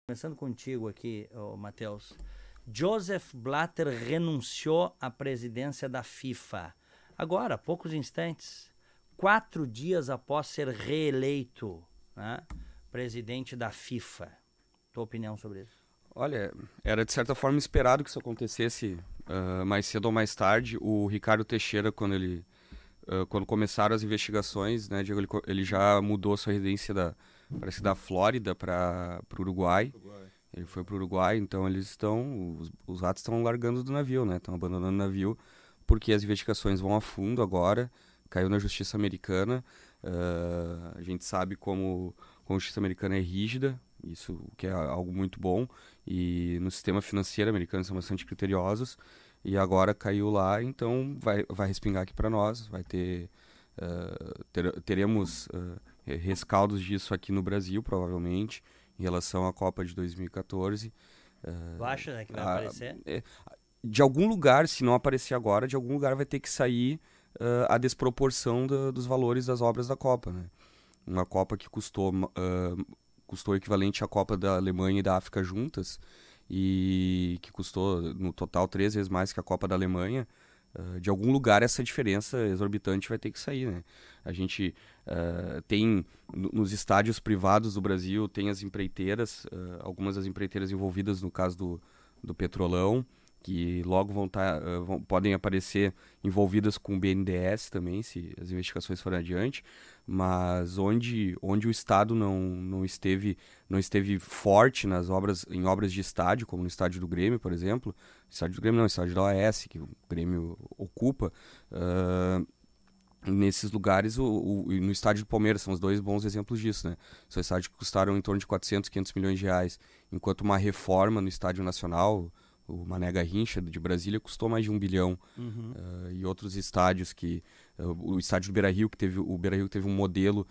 Começando contigo aqui, Matheus. Joseph Blatter renunciou à presidência da FIFA. Agora, há poucos instantes, 4 dias após ser reeleito, né, presidente da FIFA. Tua opinião sobre isso? Olha, era de certa forma esperado que isso acontecesse mais cedo ou mais tarde. O Ricardo Teixeira, quando começaram as investigações, né, ele já mudou sua residência parece da Flórida para o Uruguai. Ele foi para o Uruguai, então os ratos estão largando do navio, né? Estão abandonando o navio porque as investigações vão a fundo agora. Caiu na justiça americana. A gente sabe como a justiça americana é rígida, isso que é algo muito bom. E no sistema financeiro americano são bastante criteriosos. E agora caiu lá, então vai respingar aqui para nós. Teremos rescaldos disso aqui no Brasil, provavelmente, em relação à Copa de 2014. Tu acha, né, que vai aparecer? De algum lugar, se não aparecer agora, de algum lugar vai ter que sair a desproporção dos valores das obras da Copa, né? Uma Copa que custou o equivalente à Copa da Alemanha e da África juntas, e que custou, no total, 3 vezes mais que a Copa da Alemanha. De algum lugar essa diferença exorbitante vai ter que sair, né? A gente tem, nos estádios privados do Brasil, tem as empreiteiras, algumas das empreiteiras envolvidas no caso do Petrolão, que logo podem aparecer envolvidas com o BNDES também, se as investigações forem adiante, mas onde o Estado não esteve forte em obras de estádio, como no estádio do Grêmio, por exemplo, estádio da OAS, que o Grêmio ocupa, nesses lugares, no estádio do Palmeiras, são os 2 bons exemplos disso, né? São estádios que custaram em torno de 400, 500 milhões de reais, enquanto uma reforma no Estádio Nacional, o Mané Garrincha de Brasília, custou mais de 1 bilhão. E outros estádios o estádio do Beira-Rio, o Beira-Rio teve um modelo,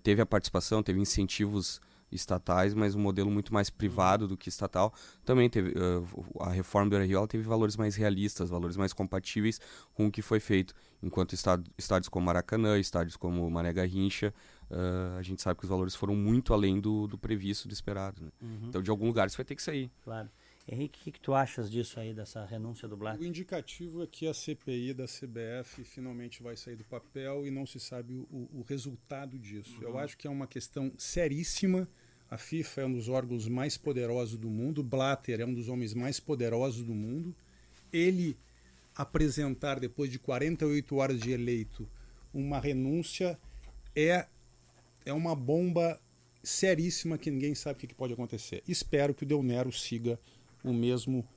teve a participação, teve incentivos estatais, mas um modelo muito mais privado do que estatal. Também teve a reforma do Beira-Rio, ela teve valores mais realistas, valores mais compatíveis com o que foi feito. Enquanto estádios como Maracanã, estádios como Mané Garrincha, a gente sabe que os valores foram muito além do previsto, do esperado, né? Então, de algum lugar isso vai ter que sair. Claro. Henrique, o que tu achas disso aí, dessa renúncia do Blatter? O indicativo é que a CPI da CBF finalmente vai sair do papel e não se sabe o resultado disso. Eu acho que é uma questão seríssima. A FIFA é um dos órgãos mais poderosos do mundo. O Blatter é um dos homens mais poderosos do mundo. Ele apresentar, depois de 48 horas de eleito, uma renúncia é uma bomba seríssima que ninguém sabe o que pode acontecer. Espero que o Del Nero siga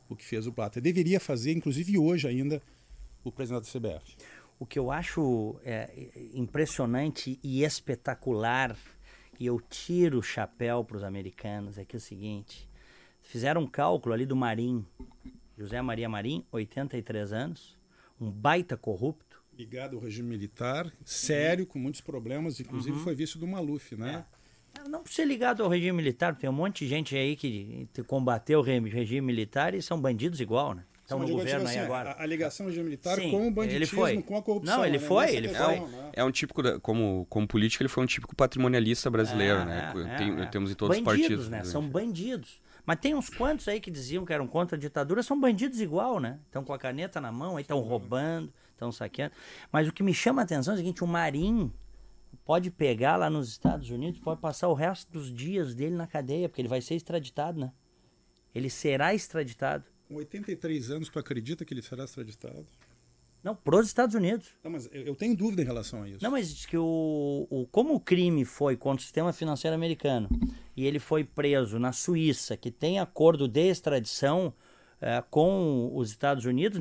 o que fez o Blatter. Deveria fazer, inclusive hoje ainda, o presidente da CBF. O que eu acho impressionante e espetacular, e eu tiro o chapéu para os americanos, é que é o seguinte: fizeram um cálculo ali do Marinho, José Maria Marinho, 83 anos, um baita corrupto. Ligado ao regime militar, sério, com muitos problemas, inclusive foi vice do Maluf, né? Não precisa ser ligado ao regime militar, tem um monte de gente aí que combateu o regime militar e são bandidos igual, né? Estão no governo aí agora. A ligação ao regime militar Sim, com o banditismo, com a corrupção. Não, ele né? foi. É um típico, como político, ele foi um típico patrimonialista brasileiro, né? Temos em todos os partidos. Né? São bandidos. Mas tem uns quantos aí que diziam que eram contra a ditadura, são bandidos igual, né? Estão com a caneta na mão, aí estão roubando, estão saqueando. Mas o que me chama a atenção é o seguinte: o Marinho pode pegar lá nos Estados Unidos, pode passar o resto dos dias dele na cadeia, porque ele vai ser extraditado, né? Ele será extraditado. Com 83 anos, tu acredita que ele será extraditado? Não, pros Estados Unidos. Não, mas eu tenho dúvida em relação a isso. Não, mas diz que como o crime foi contra o sistema financeiro americano e ele foi preso na Suíça, que tem acordo de extradição com os Estados Unidos,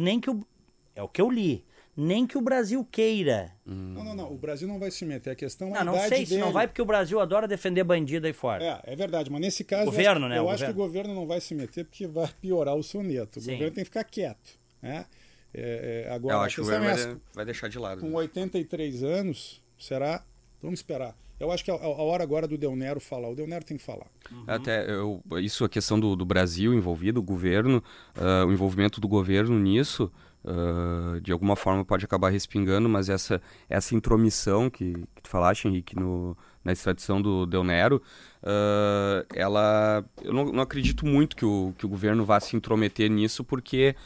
é o que eu li. Nem que o Brasil queira. Não. O Brasil não vai se meter. A questão é a não idade sei se dele. não vai, porque o Brasil adora defender bandido aí fora. É verdade, mas nesse caso eu acho que o governo não vai se meter porque vai piorar o soneto. O governo tem que ficar quieto, né? Agora, eu acho que o governo vai deixar de lado. Com 83 anos, vamos esperar. Eu acho que é a hora agora do Delnero falar. O Delnero tem que falar. Até isso, a questão do Brasil envolvido, o governo, o envolvimento do governo nisso, de alguma forma pode acabar respingando, mas essa intromissão que tu falaste, Henrique, na extradição do Delnero, eu não acredito muito que o governo vá se intrometer nisso, porque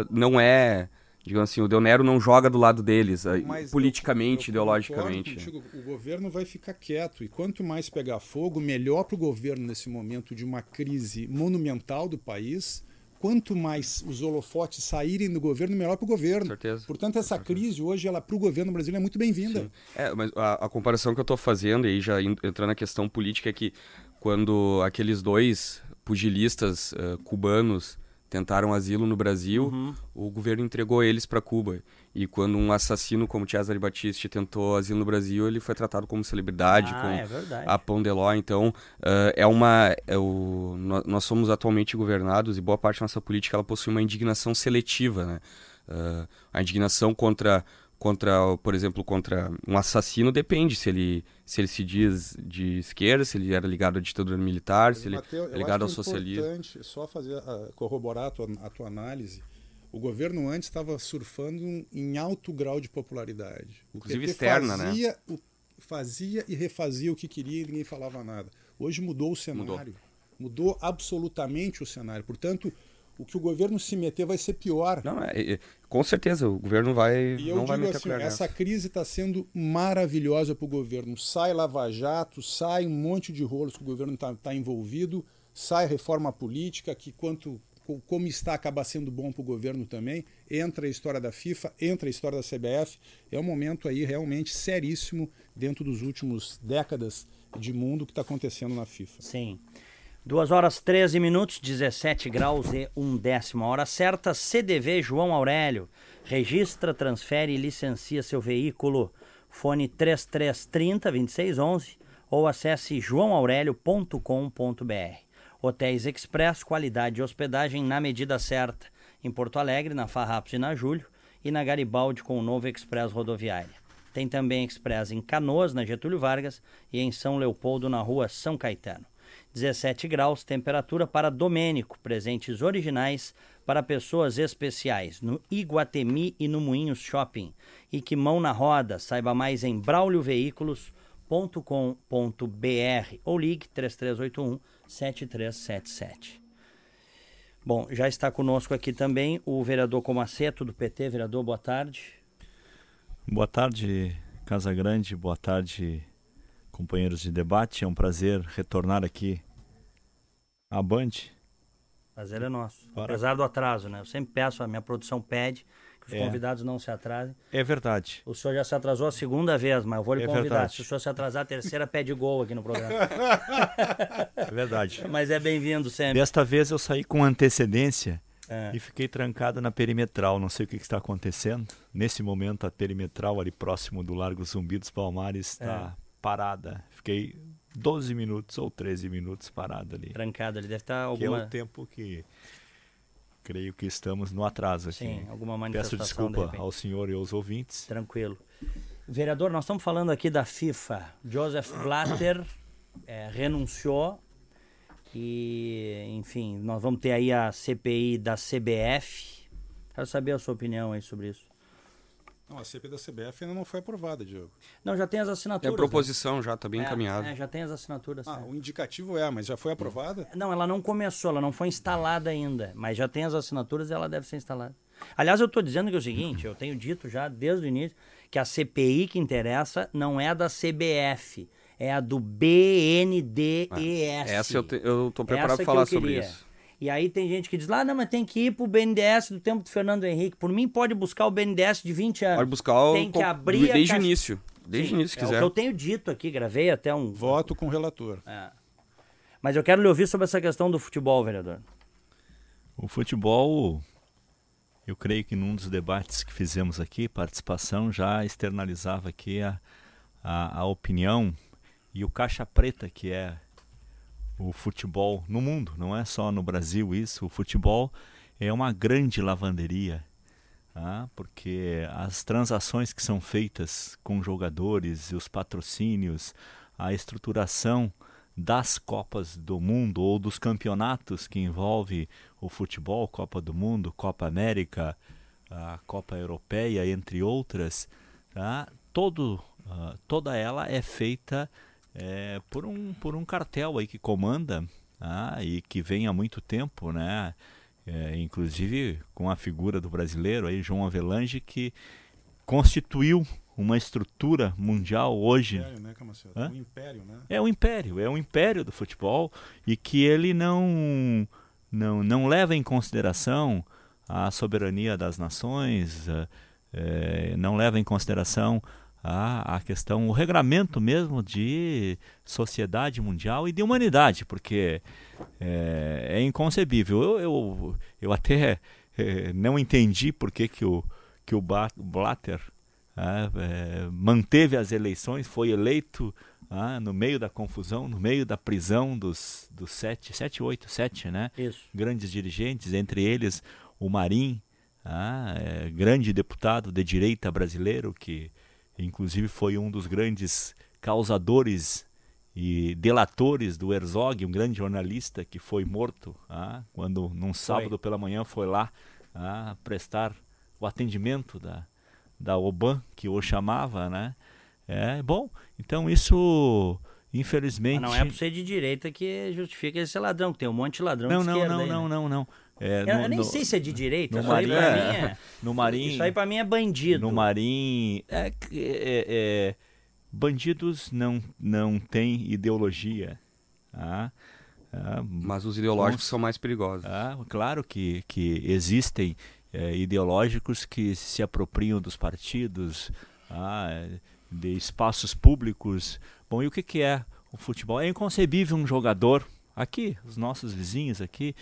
não é... Digamos assim, o Delnero não joga do lado deles, politicamente, ideologicamente. Contigo, o governo vai ficar quieto. E quanto mais pegar fogo, melhor para o governo nesse momento de uma crise monumental do país. Quanto mais os holofotes saírem do governo, melhor para o governo. Certeza. Portanto, essa crise hoje, para o governo brasileiro, é muito bem-vinda. Mas a comparação que eu estou fazendo, e aí já entrando na questão política, é que quando aqueles dois pugilistas cubanos tentaram asilo no Brasil, o governo entregou eles para Cuba. E quando um assassino como Cesare Battisti tentou asilo no Brasil, ele foi tratado como celebridade, a pão de ló. Então, nós somos atualmente governados e boa parte da nossa política ela possui uma indignação seletiva, né? A indignação contra, por exemplo, contra um assassino depende se ele se diz de esquerda, se ele era ligado à ditadura militar, se ele é ligado ao socialismo. É importante só corroborar a tua análise. O governo antes estava surfando em alto grau de popularidade. Inclusive externa, né? Fazia e refazia o que queria e ninguém falava nada. Hoje mudou o cenário. Mudou absolutamente o cenário. Portanto, o que o governo se meter vai ser pior. Não, com certeza, o governo não vai meter a colher essa crise está sendo maravilhosa para o governo. Sai Lava Jato, sai um monte de rolos que o governo está envolvido, sai reforma política, que como está acaba sendo bom para o governo também, entra a história da FIFA, entra a história da CBF. É um momento aí realmente seríssimo dentro dos últimos décadas de mundo que está acontecendo na FIFA. Sim. 2h13, 17 graus e 1/10. Hora certa, CDV João Aurélio. Registra, transfere e licencia seu veículo. Fone 3330-2611 ou acesse joãoaurelio.com.br. Hotéis Express, qualidade de hospedagem na medida certa. Em Porto Alegre, na Farrapos e na Júlio, e na Garibaldi com o novo Express rodoviária. Tem também Express em Canoas, na Getúlio Vargas, e em São Leopoldo, na rua São Caetano. 17 graus, temperatura para Domênico, presentes originais para pessoas especiais, no Iguatemi e no Moinhos Shopping. E que mão na roda, saiba mais em braulioveículos.com.br ou ligue 3381-7377. Bom, já está conosco aqui também o vereador Comaceto, do PT. Vereador, boa tarde. Boa tarde, Casagrande, boa tarde, companheiros de debate. É um prazer retornar aqui à Band. Prazer é nosso. Apesar do atraso, né? Eu sempre peço, a minha produção pede que os convidados não se atrasem. É verdade. O senhor já se atrasou a segunda vez, mas eu vou lhe convidar. Verdade. Se o senhor se atrasar a terceira, pede gol aqui no programa. É verdade. Mas é bem-vindo sempre. Desta vez eu saí com antecedência e fiquei trancado na perimetral. Não sei o que está acontecendo. Nesse momento, a perimetral ali próximo do Largo Zumbi dos Palmares está parada. Fiquei 12 minutos ou 13 minutos parado ali. Trancado ali, deve estar Que é o tempo que creio que estamos no atraso aqui. Sim, alguma manifestação. Peço desculpa ao senhor e aos ouvintes. Tranquilo. Vereador, nós estamos falando aqui da FIFA. Joseph Blatter renunciou e, enfim, nós vamos ter aí a CPI da CBF. Quero saber a sua opinião aí sobre isso. Não, a CPI da CBF ainda não foi aprovada, Diogo. Não, já tem as assinaturas. É a proposição, já está bem encaminhada. Já tem as assinaturas. O indicativo mas já foi aprovada? Não, ela não começou, ela não foi instalada ainda, mas já tem as assinaturas e ela deve ser instalada. Aliás, eu estou dizendo que é o seguinte, eu tenho dito já desde o início que a CPI que interessa não é a da CBF, é a do BNDES. Essa eu estou preparado para falar sobre isso. E aí tem gente que diz, não, mas tem que ir pro BNDES do tempo do Fernando Henrique. Por mim, pode buscar o BNDES de 20 anos. Pode buscar tem que abrir desde o início. Desde o início, se quiser. É o que eu tenho dito aqui, gravei até um... Voto com o relator. Mas eu quero lhe ouvir sobre essa questão do futebol, vereador. O futebol, eu creio que num dos debates que fizemos aqui, participação, já externalizava aqui a opinião e o caixa preta que é o futebol no mundo, não é só no Brasil isso. O futebol é uma grande lavanderia. porque as transações que são feitas com jogadores e os patrocínios, a estruturação das Copas do Mundo ou dos campeonatos que envolve o futebol, Copa do Mundo, Copa América, a Copa Europeia, entre outras, toda ela é feita por um cartel aí que comanda, e que vem há muito tempo, né? Inclusive com a figura do brasileiro aí, João Avelange, que constituiu uma estrutura mundial hoje. Império, né, Camaceto? Um império, né? É um império do futebol, e que ele não leva em consideração a soberania das nações, não leva em consideração a questão, o regramento mesmo de sociedade mundial e de humanidade, porque é inconcebível. Eu até não entendi por que o Blatter manteve as eleições, foi eleito no meio da confusão, no meio da prisão dos 7, né? Isso. Grandes dirigentes, entre eles o Marim, grande deputado de direita brasileiro, que inclusive foi um dos grandes causadores e delatores do Herzog, um grande jornalista que foi morto quando num sábado pela manhã foi lá prestar o atendimento da OBAN, que o chamava, né? Bom, então isso, infelizmente... Mas não é por ser de direita que justifica esse ladrão, que tem um monte de ladrão de esquerda aí, né? Não. Eu nem sei se é de direita, no Marim, no Marim, isso aí pra mim é bandido. No Marim, bandidos não têm ideologia. Mas os ideológicos são mais perigosos. Claro que existem ideológicos que se apropriam dos partidos, de espaços públicos. Bom, e o que é o futebol? É inconcebível um jogador, aqui, os nossos vizinhos aqui,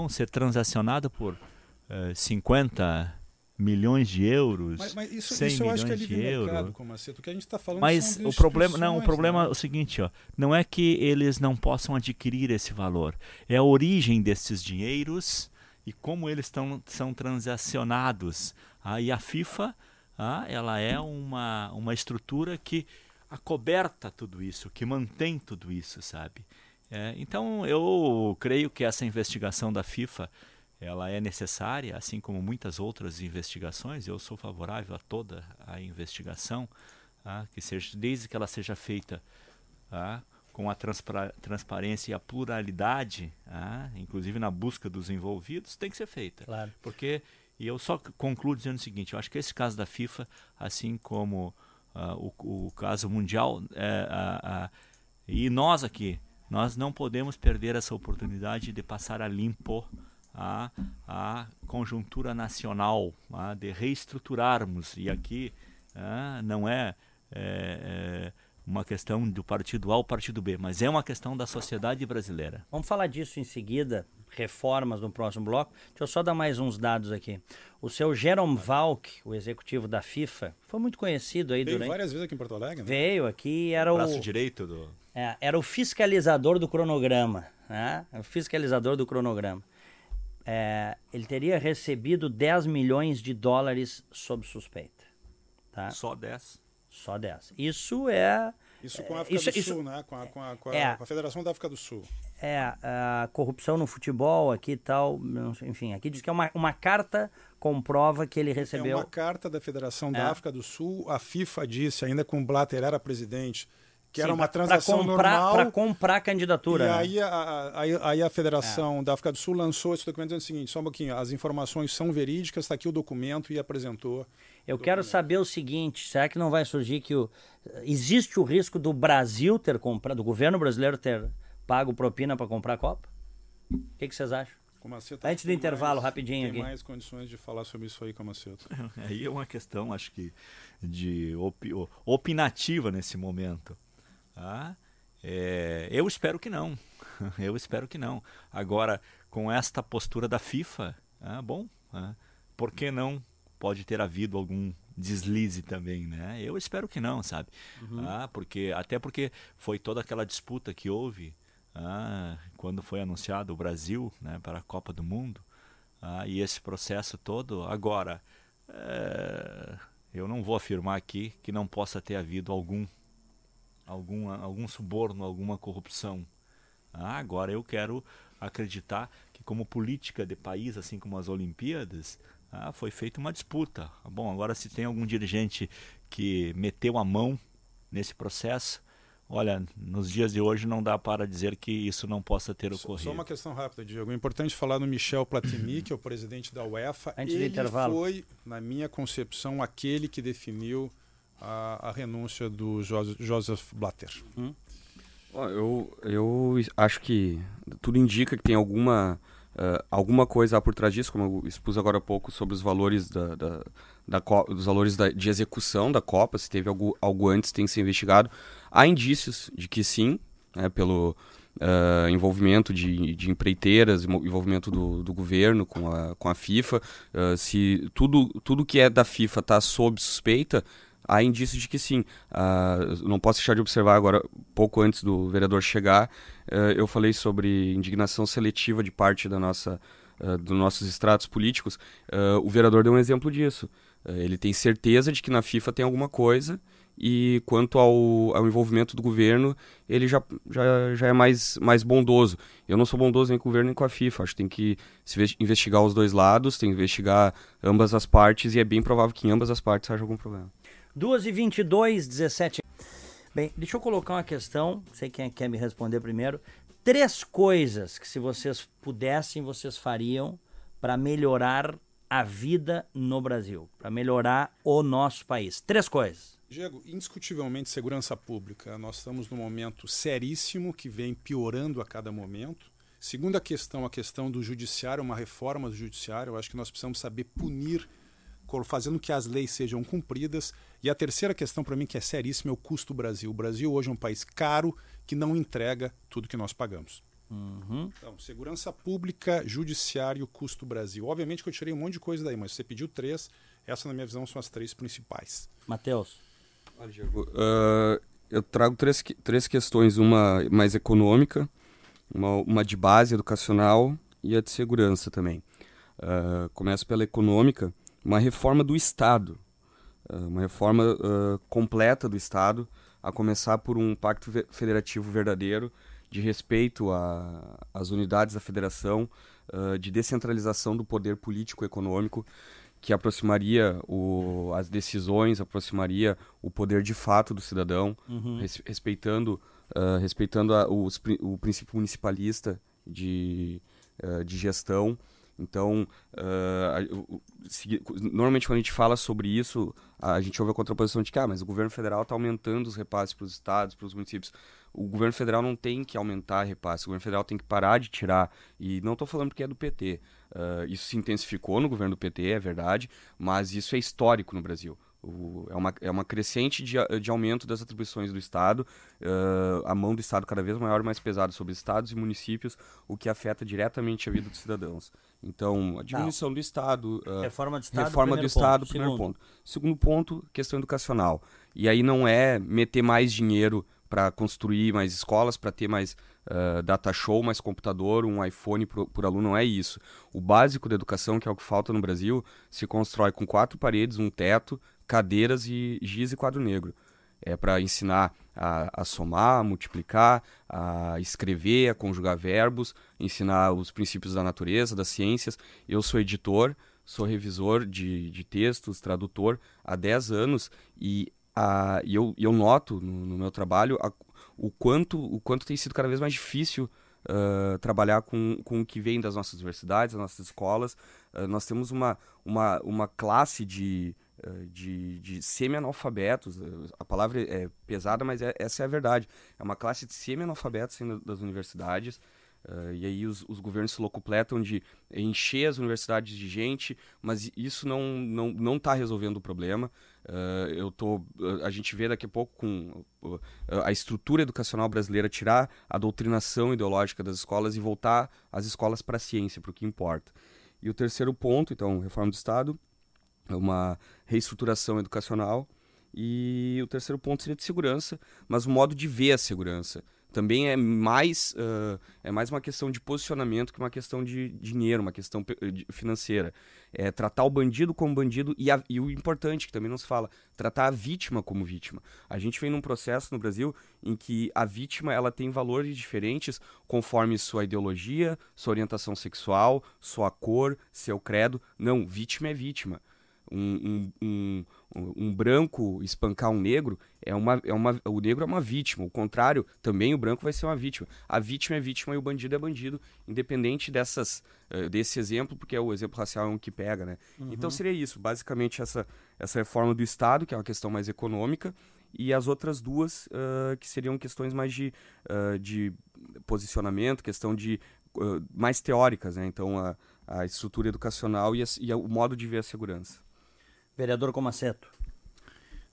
ser transacionado por 50 milhões de euros, mas isso 100 eu acho que é milhões de livre euros. mercado, Camaceto. O que a gente está falando Mas são o problema né? é o seguinte, não é que eles não possam adquirir esse valor, é a origem desses dinheiros e como eles são transacionados. E a FIFA, ela é uma estrutura que acoberta tudo isso, que mantém tudo isso, sabe? Então eu creio que essa investigação da FIFA, ela é necessária, assim como muitas outras investigações. Eu sou favorável a toda a investigação, desde que ela seja feita com a transparência e a pluralidade, inclusive na busca dos envolvidos, tem que ser feita. Claro. Porque, e eu só concluo dizendo o seguinte, eu acho que esse caso da FIFA, assim como o caso mundial, e nós aqui, nós não podemos perder essa oportunidade de passar a limpo a conjuntura nacional, de reestruturarmos. E aqui não é uma questão do partido A ou partido B, mas é uma questão da sociedade brasileira. Vamos falar disso em seguida, reformas no próximo bloco. Deixa eu só dar mais uns dados aqui. O seu Jerome Valk, o executivo da FIFA, foi muito conhecido aí Veio várias vezes aqui em Porto Alegre, né? Veio aqui, era o braço direito do... era o fiscalizador do cronograma, né? O fiscalizador do cronograma. Ele teria recebido 10 milhões de dólares sob suspeita. Tá? Só 10? Só 10. Isso é... Isso com a África do Sul, né? Com a Federação da África do Sul. A corrupção no futebol aqui e tal, enfim, aqui diz que é uma carta comprova que ele recebeu... É uma carta da Federação da África do Sul, a FIFA disse, ainda com o Blatter era presidente, que era uma transação normal. Para comprar a candidatura. E aí a Federação da África do Sul lançou esse documento dizendo o seguinte, só um pouquinho, as informações são verídicas, está aqui o documento, e apresentou. Eu quero saber o seguinte, será que não vai surgir que existe o risco do Brasil ter comprado, do governo brasileiro ter pago propina para comprar a Copa? O que vocês acham? Antes do intervalo, rapidinho aqui. Tem mais condições de falar sobre isso aí, Camaceto. Aí é uma questão, acho que, de opinativa nesse momento. Eu espero que não. Eu espero que não. Agora, com esta postura da FIFA, por que não pode ter havido algum deslize também, né? Eu espero que não, sabe? Até porque foi toda aquela disputa que houve quando foi anunciado o Brasil, né, para a Copa do Mundo, e esse processo todo. Agora, Eu não vou afirmar aqui que não possa ter havido algum suborno, alguma corrupção. Agora eu quero acreditar que, como política de país, assim como as Olimpíadas, foi feita uma disputa. Bom, agora se tem algum dirigente que meteu a mão nesse processo, olha, nos dias de hoje não dá para dizer que isso não possa ter ocorrido. Só uma questão rápida, Diego. É importante falar no Michel Platini, que é o presidente da UEFA. Antes do Ele intervalo. foi, na minha concepção, aquele que definiu a renúncia do Joseph Blatter. Eu acho que tudo indica que tem alguma coisa por trás disso, como eu expus agora há pouco sobre os valores dos valores de execução da Copa, se teve algo antes tem que ser investigado. Há indícios de que sim, né, pelo envolvimento de empreiteiras, envolvimento do governo com a FIFA. Se tudo que é da FIFA está sob suspeita, há indícios de que sim. Não posso deixar de observar agora, pouco antes do vereador chegar, eu falei sobre indignação seletiva de parte dos nossos estratos políticos. O vereador deu um exemplo disso. Ele tem certeza de que na FIFA tem alguma coisa, e quanto ao envolvimento do governo, ele já é mais bondoso. Eu não sou bondoso nem com o governo nem com a FIFA. Acho que tem que se investigar os dois lados, tem que investigar ambas as partes, e é bem provável que em ambas as partes haja algum problema. 2h22, 17. Bem, deixa eu colocar uma questão, sei quem quer me responder primeiro. 3 coisas que, se vocês pudessem, vocês fariam para melhorar a vida no Brasil, para melhorar o nosso país. 3 coisas. Diego, indiscutivelmente segurança pública. Nós estamos num momento seríssimo que vem piorando a cada momento. Segunda questão, a questão do judiciário, uma reforma do judiciário. Eu acho que nós precisamos saber punir, fazendo que as leis sejam cumpridas. E a terceira questão, para mim, que é seríssima, é o custo do Brasil. O Brasil hoje é um país caro que não entrega tudo que nós pagamos. Então, segurança pública, judiciário, custo Brasil. Obviamente que eu tirei um monte de coisa daí, mas você pediu 3. Essa, na minha visão, são as 3 principais. Matheus. Eu trago três questões, uma mais econômica, uma de base educacional e a de segurança também. Começo pela econômica, uma reforma do Estado, uma reforma completa do Estado, a começar por um pacto federativo verdadeiro, de respeito às unidades da federação, de descentralização do poder político-econômico, que aproximaria as decisões, aproximaria o poder de fato do cidadão, respeitando o princípio municipalista de gestão. Então, normalmente quando a gente fala sobre isso, a gente ouve a contraposição de que mas o governo federal está aumentando os repasses para os estados, para os municípios. O governo federal não tem que aumentar repasses, o governo federal tem que parar de tirar, e não estou falando porque é do PT. Isso se intensificou no governo do PT, é verdade, mas isso é histórico no Brasil. É uma crescente de aumento das atribuições do Estado, a mão do Estado cada vez maior e mais pesada sobre estados e municípios, o que afeta diretamente a vida dos cidadãos. Então, a diminuição do Estado, Reforma do Estado, reforma do Estado, primeiro ponto. Segundo ponto, questão educacional. E aí não é meter mais dinheiro para construir mais escolas, para ter mais data show, mais computador, um iPhone por aluno, não é isso. O básico da educação, que é o que falta no Brasil, se constrói com 4 paredes, um teto, cadeiras e giz e quadro negro. É para ensinar a somar, a multiplicar, a escrever, a conjugar verbos, ensinar os princípios da natureza, das ciências. Eu sou editor, sou revisor de textos, tradutor há 10 anos, e eu noto no meu trabalho o quanto tem sido cada vez mais difícil trabalhar com o que vem das nossas universidades, das nossas escolas. Nós temos uma classe de semi-analfabetos. A palavra é pesada, mas essa é a verdade. É uma classe de semi-analfabetos saindo das universidades. E aí os governos se locupletam de encher as universidades de gente, mas isso não está resolvendo o problema. A gente vê daqui a pouco com a estrutura educacional brasileira tirar a doutrinação ideológica das escolas e voltar as escolas para a ciência, para o que importa. E o terceiro ponto, então, reforma do Estado, uma reestruturação educacional. E o terceiro ponto seria de segurança, mas o modo de ver a segurança. também é mais uma questão de posicionamento que uma questão de dinheiro, uma questão financeira. É tratar o bandido como bandido e o importante, que também não se fala, tratar a vítima como vítima. A gente vem num processo no Brasil em que a vítima ela tem valores diferentes conforme sua ideologia, sua orientação sexual, sua cor, seu credo. Não, vítima é vítima. Um branco espancar um negro, o negro é uma vítima. O contrário, também o branco vai ser uma vítima. A vítima é vítima e o bandido é bandido, independente desse exemplo, porque o exemplo racial é um que pega, né? Então seria isso, basicamente essa reforma do Estado, que é uma questão mais econômica, e as outras duas que seriam questões mais de posicionamento, questão de mais teóricas, né? Então a estrutura educacional e o modo de ver a segurança. Vereador Comassetto.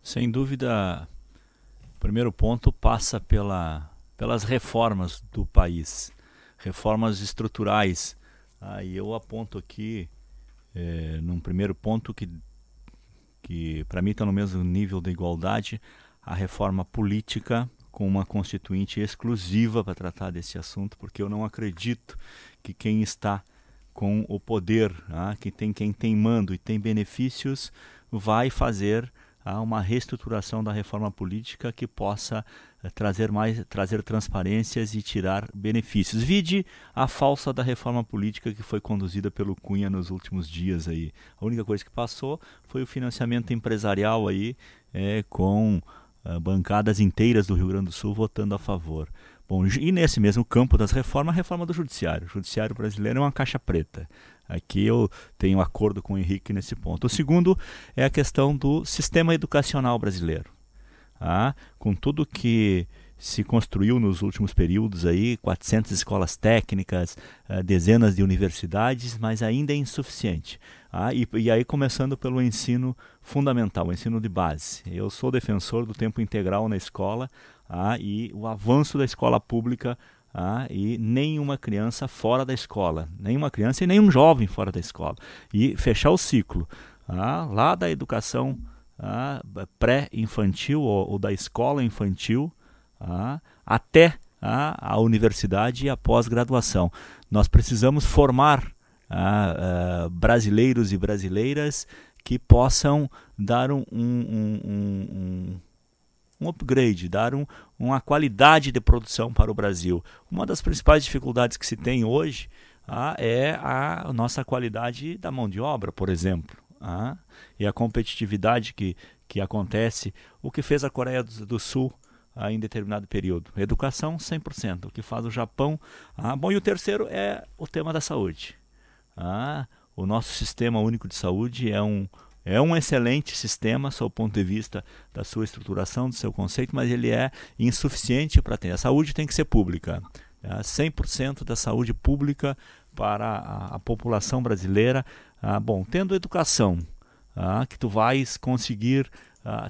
Sem dúvida, o primeiro ponto passa pelas reformas do país, reformas estruturais. E eu aponto aqui, num primeiro ponto, que para mim está no mesmo nível da igualdade, a reforma política, com uma constituinte exclusiva para tratar desse assunto, porque eu não acredito que quem está com o poder, quem tem mando e tem benefícios, vai fazer uma reestruturação da reforma política que possa trazer transparências e tirar benefícios. Vide a falsa da reforma política que foi conduzida pelo Cunha nos últimos dias aí. A única coisa que passou foi o financiamento empresarial aí, com bancadas inteiras do Rio Grande do Sul votando a favor. Bom, e nesse mesmo campo das reformas, a reforma do judiciário. O judiciário brasileiro é uma caixa preta. Aqui eu tenho acordo com o Henrique nesse ponto. O segundo é a questão do sistema educacional brasileiro. Com tudo que se construiu nos últimos períodos, aí, 400 escolas técnicas, dezenas de universidades, mas ainda é insuficiente. E aí começando pelo ensino fundamental, o ensino de base. Eu sou defensor do tempo integral na escola, e o avanço da escola pública, e nenhuma criança fora da escola, nenhuma criança e nenhum jovem fora da escola. E fechar o ciclo lá da educação pré-infantil ou da escola infantil até a universidade e a pós-graduação. Nós precisamos formar brasileiros e brasileiras que possam dar um upgrade, dar uma qualidade de produção para o Brasil. Uma das principais dificuldades que se tem hoje é a nossa qualidade da mão de obra, por exemplo. E a competitividade que acontece, o que fez a Coreia do Sul em determinado período. Educação, 100%. O que faz o Japão. Bom, e o terceiro é o tema da saúde. O nosso sistema único de saúde é um excelente sistema, sob o ponto de vista da sua estruturação, do seu conceito, mas ele é insuficiente para ter. A saúde tem que ser pública. 100% da saúde pública para a população brasileira. Bom, tendo educação, que tu vais conseguir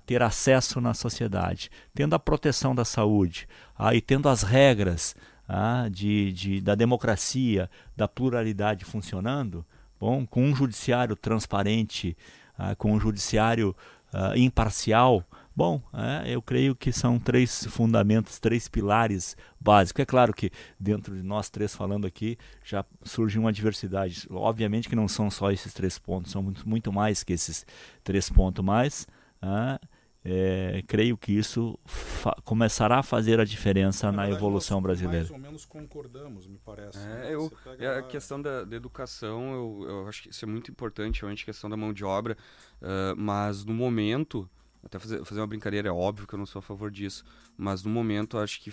ter acesso na sociedade, tendo a proteção da saúde, e tendo as regras da democracia, da pluralidade funcionando, bom, com um judiciário transparente, com um judiciário imparcial, bom, eu creio que são 3 fundamentos, 3 pilares básicos. É claro que dentro de nós 3 falando aqui já surge uma diversidade. Obviamente que não são só esses 3 pontos, são muito mais que esses 3 pontos, mas creio que isso começará a fazer a diferença na evolução brasileira. Mais ou menos concordamos, me parece. A questão da educação, eu acho que isso é muito importante, a questão da mão de obra, mas no momento, até fazer uma brincadeira, é óbvio que eu não sou a favor disso, mas no momento eu acho que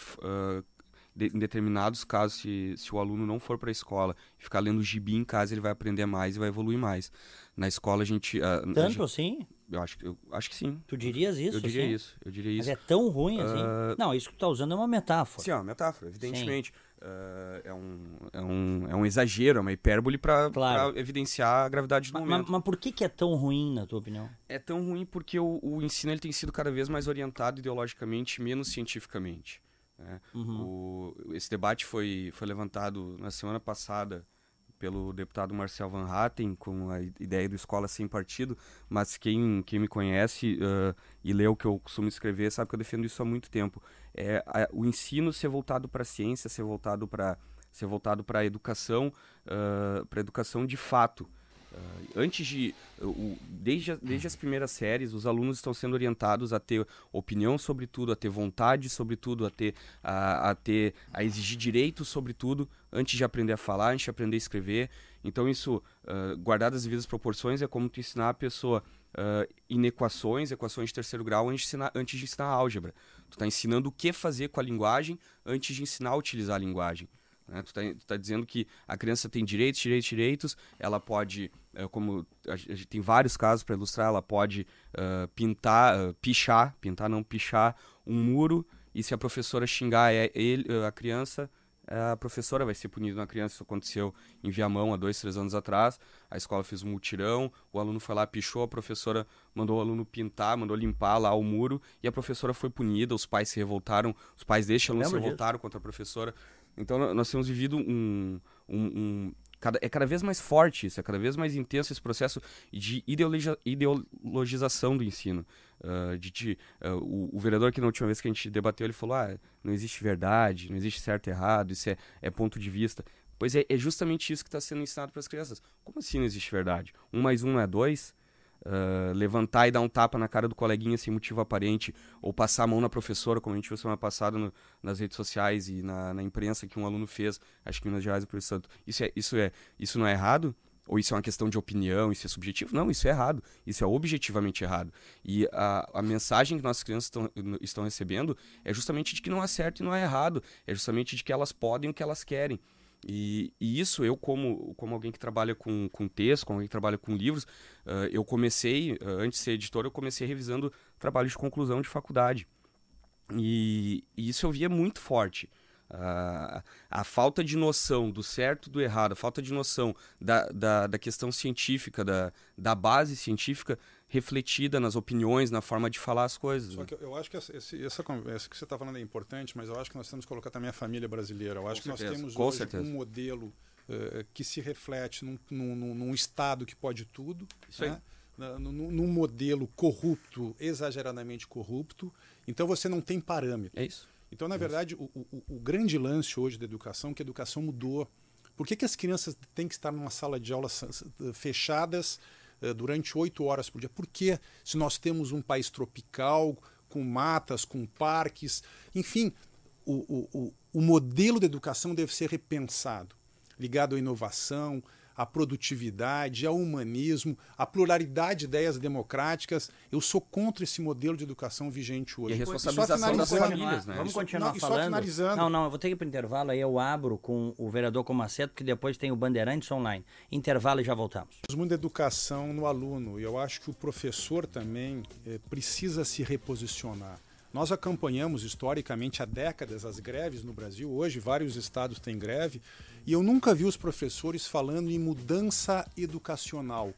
em determinados casos, se o aluno não for para a escola e ficar lendo gibi em casa, ele vai aprender mais e vai evoluir mais. Na escola a gente... Tanto assim? Eu acho que sim. Tu dirias isso? Eu diria isso. Mas é tão ruim assim? Não, isso que tu tá usando é uma metáfora. Sim, é uma metáfora, evidentemente. É um exagero, é uma hipérbole para evidenciar a gravidade do momento. Mas por que é tão ruim, na tua opinião? É tão ruim porque o ensino ele tem sido cada vez mais orientado ideologicamente, menos cientificamente. Esse debate foi levantado na semana passada pelo deputado Marcel Van Hatten, com a ideia do Escola Sem Partido, mas quem me conhece e lê o que eu costumo escrever sabe que eu defendo isso há muito tempo. O ensino ser voltado para a ciência, ser voltado para a educação, de fato. Desde as primeiras séries, os alunos estão sendo orientados a ter opinião sobre tudo, a ter vontade sobre tudo, a exigir direitos sobre tudo, antes de aprender a falar, antes de aprender a escrever. Então isso, guardado as devidas proporções, é como tu ensinar a pessoa em equações de terceiro grau antes de ensinar álgebra. Tu está ensinando o que fazer com a linguagem antes de ensinar a utilizar a linguagem. Tu tá dizendo que a criança tem direitos, ela pode, a gente tem vários casos para ilustrar, ela pode pichar um muro, e se a professora xingar a criança, a professora vai ser punida na criança. Isso aconteceu em Viamão há 2, 3 anos atrás. A escola fez um mutirão, o aluno foi lá, pichou, a professora mandou o aluno mandou limpar lá o muro, e a professora foi punida, os pais se revoltaram, os pais deste aluno se revoltaram contra a professora. Então nós temos vivido cada vez mais forte isso, é cada vez mais intenso esse processo de ideologização do ensino. O vereador que na última vez que a gente debateu, ele falou, não existe verdade, não existe certo e errado, isso é ponto de vista. Pois é justamente isso que está sendo ensinado para as crianças. Como assim não existe verdade? 1 mais 1 não é 2? Levantar e dar um tapa na cara do coleguinha sem motivo aparente, ou passar a mão na professora, como a gente viu semana passada nas redes sociais e na imprensa, que um aluno fez, acho que em Minas Gerais, o professor Santo. Isso não é errado? Ou isso é uma questão de opinião, isso é subjetivo? Não, isso é errado. Isso é objetivamente errado. E a mensagem que nossas crianças estão recebendo é justamente de que não há certo e não há errado. É justamente de que elas podem o que elas querem. E isso, eu como alguém que trabalha com texto, como alguém que trabalha com livros, eu comecei, antes de ser editor, eu comecei revisando trabalhos de conclusão de faculdade. E isso eu via muito forte. A falta de noção do certo e do errado, a falta de noção da questão científica, da base científica refletida nas opiniões, na forma de falar as coisas. Só que eu acho que essa conversa que você está falando é importante, mas eu acho que nós temos que colocar também a família brasileira. Eu acho que nós temos hoje um modelo que se reflete num Estado que pode tudo, isso aí. Num modelo corrupto, exageradamente corrupto. Então você não tem parâmetro. É isso. Então, na verdade, o grande lance hoje da educação é que a educação mudou. Por que as crianças têm que estar numa sala de aula fechadas durante 8 horas por dia? Por que, se nós temos um país tropical, com matas, com parques, enfim, o modelo de educação deve ser repensado, ligado à inovação, à produtividade, ao humanismo, à pluralidade de ideias democráticas. Eu sou contra esse modelo de educação vigente hoje. E a responsabilização das famílias, né? Vamos continuar falando. Não, eu vou ter que ir para o intervalo, aí eu abro com o vereador Comaceto, porque depois tem o Bandeirantes Online. Intervalo e já voltamos. Temos muita educação no aluno, e eu acho que o professor também precisa se reposicionar. Nós acompanhamos historicamente há décadas as greves no Brasil. Hoje vários estados têm greve e eu nunca vi os professores falando em mudança educacional.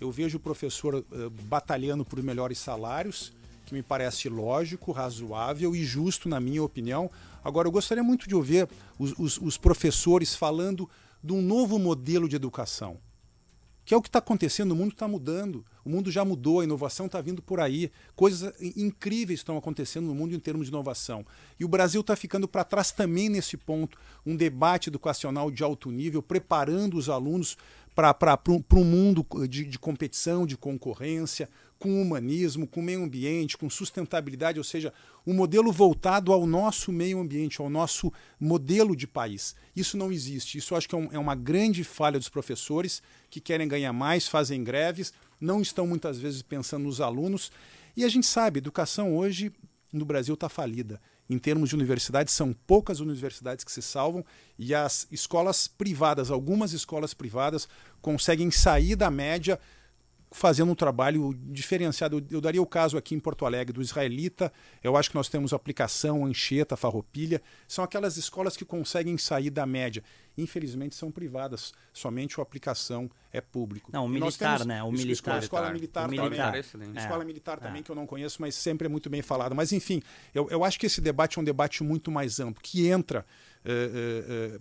Eu vejo o professor batalhando por melhores salários, que me parece lógico, razoável e justo na minha opinião. Agora, eu gostaria muito de ouvir os professores falando de um novo modelo de educação. Que é o que está acontecendo, o mundo está mudando, o mundo já mudou, a inovação está vindo por aí, coisas incríveis estão acontecendo no mundo em termos de inovação. E o Brasil está ficando para trás também nesse ponto, um debate educacional de alto nível, preparando os alunos para um mundo de competição, de concorrência, com humanismo, com meio ambiente, com sustentabilidade, ou seja, um modelo voltado ao nosso meio ambiente, ao nosso modelo de país. Isso não existe. Isso eu acho que é uma grande falha dos professores que querem ganhar mais, fazem greves, não estão muitas vezes pensando nos alunos. E a gente sabe, a educação hoje no Brasil está falida. Em termos de universidades, são poucas universidades que se salvam e as escolas privadas, algumas escolas privadas, conseguem sair da média fazendo um trabalho diferenciado. Eu daria o caso aqui em Porto Alegre do Israelita. Eu acho que nós temos Aplicação, Anchieta, Farroupilha. São aquelas escolas que conseguem sair da média. Infelizmente são privadas. Somente o Aplicação é público. Não, o militar, temos, né? O militar. Escola militar também. Escola militar também, que eu não conheço, mas sempre é muito bem falado. Mas enfim, eu acho que esse debate é um debate muito mais amplo, que entra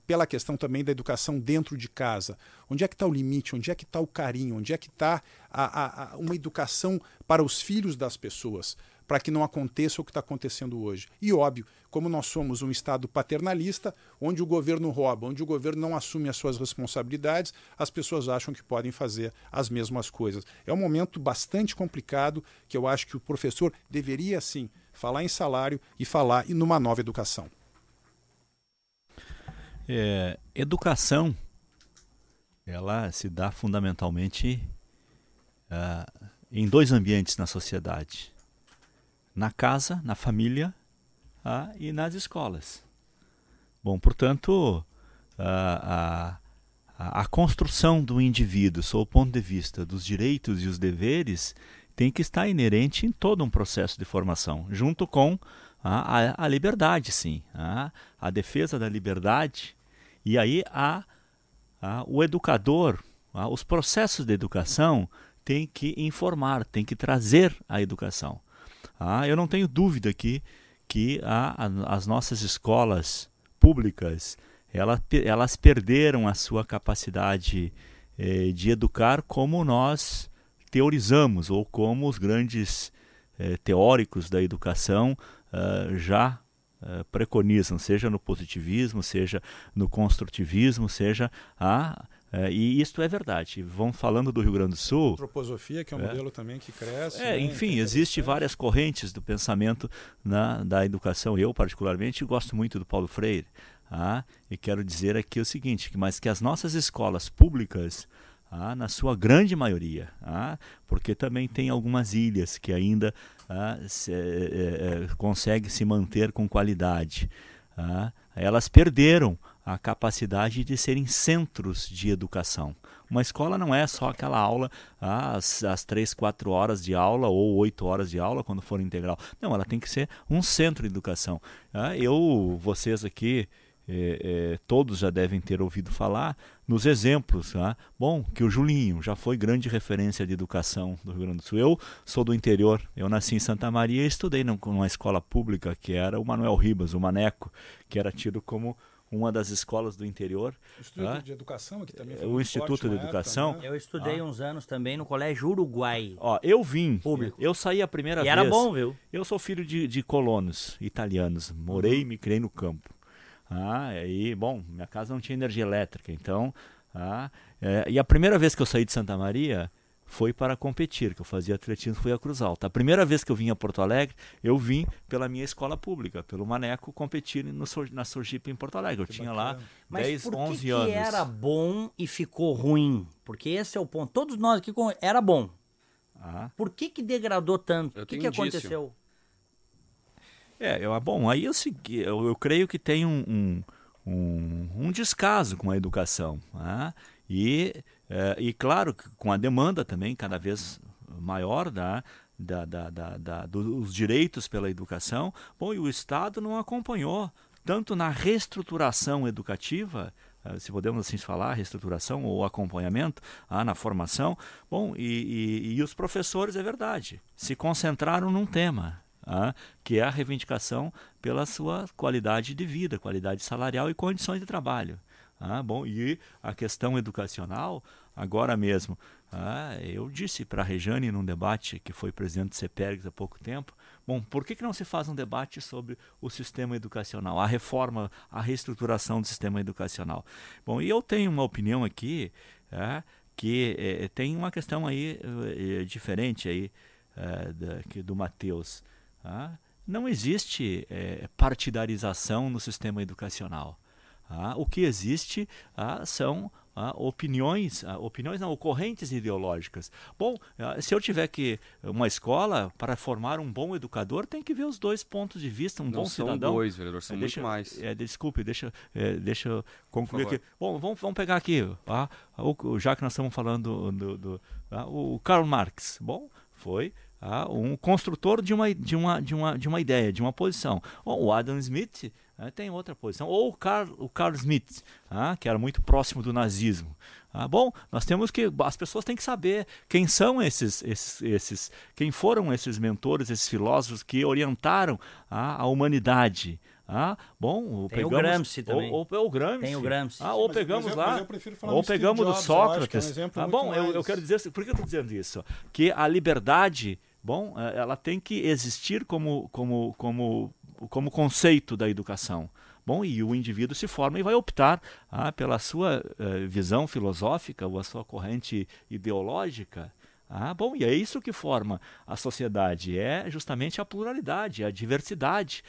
pela questão também da educação dentro de casa. Onde é que está o limite? Onde é que está o carinho? Onde é que está uma educação para os filhos das pessoas, para que não aconteça o que está acontecendo hoje? E óbvio, como nós somos um Estado paternalista, onde o governo rouba, onde o governo não assume as suas responsabilidades, as pessoas acham que podem fazer as mesmas coisas. É um momento bastante complicado que eu acho que o professor deveria, sim, falar em salário e falar numa nova educação. Educação, ela se dá fundamentalmente em dois ambientes na sociedade: na casa, na família, e nas escolas. Bom, portanto, a construção do indivíduo, sob o ponto de vista dos direitos e os deveres, tem que estar inerente em todo um processo de formação, junto com a liberdade, sim, a defesa da liberdade. E aí o educador, os processos de educação tem que informar, tem que trazer a educação. Eu não tenho dúvida que as nossas escolas públicas elas perderam a sua capacidade de educar como nós teorizamos, ou como os grandes teóricos da educação já preconizam, seja no positivismo, seja no construtivismo, seja e isto é verdade. Vamos falando do Rio Grande do Sul. Antroposofia, que é um modelo também que cresce. Enfim, existem várias correntes do pensamento da educação. Eu, particularmente, gosto muito do Paulo Freire. E quero dizer aqui o seguinte, mas que as nossas escolas públicas, na sua grande maioria, porque também tem algumas ilhas que ainda conseguem se manter com qualidade, elas perderam a capacidade de serem centros de educação. Uma escola não é só aquela aula às 3, 4 horas de aula ou 8 horas de aula quando for integral. Não, ela tem que ser um centro de educação. Vocês aqui, todos já devem ter ouvido falar nos exemplos. Bom, que o Julinho já foi grande referência de educação do Rio Grande do Sul. Eu sou do interior, eu nasci em Santa Maria e estudei numa escola pública que era o Manuel Ribas, o Maneco, que era tido como uma das escolas do interior. O Instituto de Educação, que também foi o Instituto de Educação. Época, né? Eu estudei uns anos também no Colégio Uruguai. Eu vim, público. Eu saí a primeira vez. E era bom, viu? Eu sou filho de colonos italianos, morei e me criei no campo. Bom, minha casa não tinha energia elétrica, então... e a primeira vez que eu saí de Santa Maria foi para competir, que eu fazia atletismo, foi a Cruz Alta. A primeira vez que eu vim a Porto Alegre, eu vim pela minha escola pública, pelo Maneco, competir na Surgipe em Porto Alegre. Eu tinha lá 10, 11 anos. Mas por que era bom e ficou ruim? Porque esse é o ponto. Todos nós aqui era bom. Por que degradou tanto? O que aconteceu? Bom, aí eu creio que tem um descaso com a educação. E claro, com a demanda também cada vez maior dos direitos pela educação, bom, e o Estado não acompanhou, tanto na reestruturação educativa, se podemos assim falar, reestruturação ou acompanhamento, na formação, bom, e os professores, é verdade, se concentraram num tema, que é a reivindicação pela sua qualidade de vida, qualidade salarial e condições de trabalho. Bom, e a questão educacional, agora mesmo, eu disse para a Rejane num debate que foi presidente do CEPERGS há pouco tempo, bom, por que não se faz um debate sobre o sistema educacional, a reforma, a reestruturação do sistema educacional? Bom, e eu tenho uma opinião aqui, que tem uma questão aí diferente aí do Matheus. Não existe partidarização no sistema educacional. O que existe são ocorrentes ideológicas. Bom, se eu tiver uma escola, para formar um bom educador, tem que ver os dois pontos de vista, bom cidadão. Não são dois, vereador, são muito mais. Desculpe, deixa eu concluir aqui. Bom, vamos pegar aqui, já que nós estamos falando o Karl Marx. Bom, foi um construtor de uma ideia, de uma posição. O Adam Smith tem outra posição. Ou o Carl Smith, que era muito próximo do nazismo. Bom, nós temos as pessoas têm que saber quem são quem foram esses mentores, esses filósofos que orientaram a humanidade Bom, tem o Gramsci também. Ou o Gramsci. Tem o Gramsci. Ou pegamos lá. Mas eu prefiro falar Ou do Steve pegamos do Jobs, Sócrates. eu acho que é um exemplo muito eu quero dizer, por que eu estou dizendo isso? Que a liberdade, ela tem que existir como conceito da educação. Bom, e o indivíduo se forma e vai optar pela sua visão filosófica ou a sua corrente ideológica. Bom, e é isso que forma a sociedade, é justamente a pluralidade, a diversidade.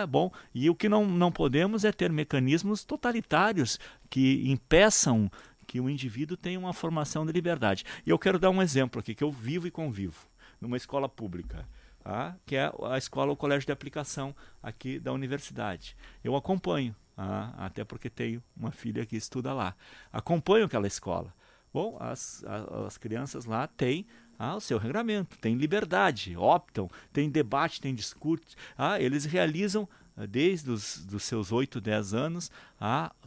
Bom, e o que não podemos é ter mecanismos totalitários que impeçam que o indivíduo tenha uma formação de liberdade. E eu quero dar um exemplo aqui, que eu vivo e convivo numa escola pública, que é a escola, o colégio de aplicação aqui da universidade. Eu acompanho, até porque tenho uma filha que estuda lá. Acompanho aquela escola. Bom, as crianças lá têm o seu regramento, têm liberdade, optam, tem debate, tem discurso. Eles realizam, desde dos seus 8, 10 anos,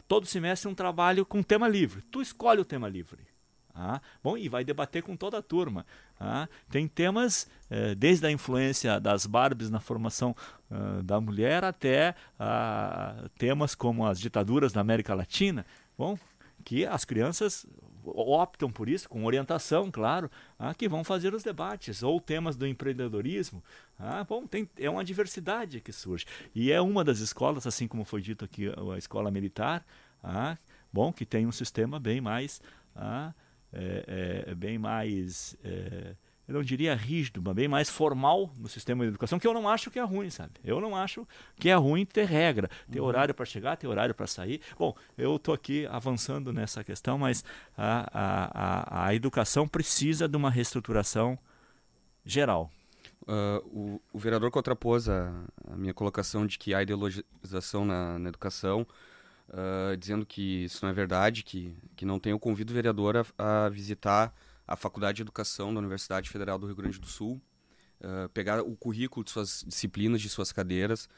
todo semestre um trabalho com tema livre. Tu escolhe o tema livre. Bom, e vai debater com toda a turma. Tem temas, desde a influência das Barbies na formação da mulher até temas como as ditaduras da América Latina. Bom, que as crianças optam por isso, com orientação, claro, que vão fazer os debates, ou temas do empreendedorismo. Bom, é uma diversidade que surge. E é uma das escolas, assim como foi dito aqui, a escola militar, bom, que tem um sistema bem mais, eu não diria rígido, mas bem mais formal no sistema de educação, que eu não acho que é ruim, sabe? Eu não acho que é ruim ter regra, ter horário para chegar, ter horário para sair. Bom, eu estou aqui avançando nessa questão, mas a educação precisa de uma reestruturação geral. O vereador contrapôs a minha colocação de que há ideologização na educação, dizendo que isso não é verdade, que não tem. Eu convido o vereador a visitar a Faculdade de Educação da Universidade Federal do Rio Grande do Sul, pegar o currículo de suas disciplinas, de suas cadeiras,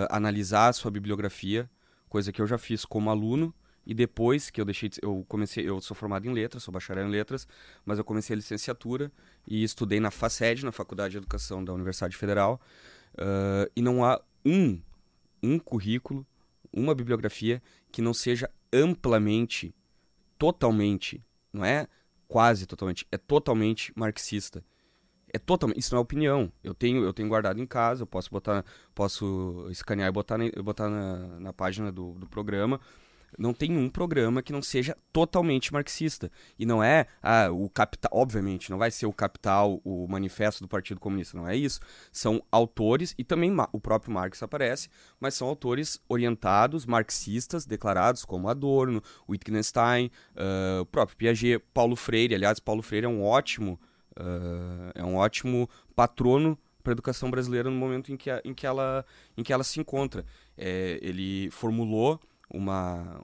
analisar a sua bibliografia, coisa que eu já fiz como aluno, e depois que eu sou formado em letras, sou bacharel em letras, mas eu comecei a licenciatura e estudei na FACED, na Faculdade de Educação da Universidade Federal, e não há um currículo, uma bibliografia que não seja amplamente, totalmente, não é quase totalmente, é totalmente marxista. Isso não é opinião. Eu tenho guardado em casa, eu posso escanear e botar na página do programa. Não tem um programa que não seja totalmente marxista. E não é o Capital, obviamente, não vai ser o Capital, o Manifesto do Partido Comunista, não é isso. São autores, e também o próprio Marx aparece, mas são autores orientados, marxistas, declarados, como Adorno, Wittgenstein, o próprio Piaget, Paulo Freire. Aliás, Paulo Freire é um ótimo patrono para a educação brasileira no momento em que ela se encontra. Ele formulou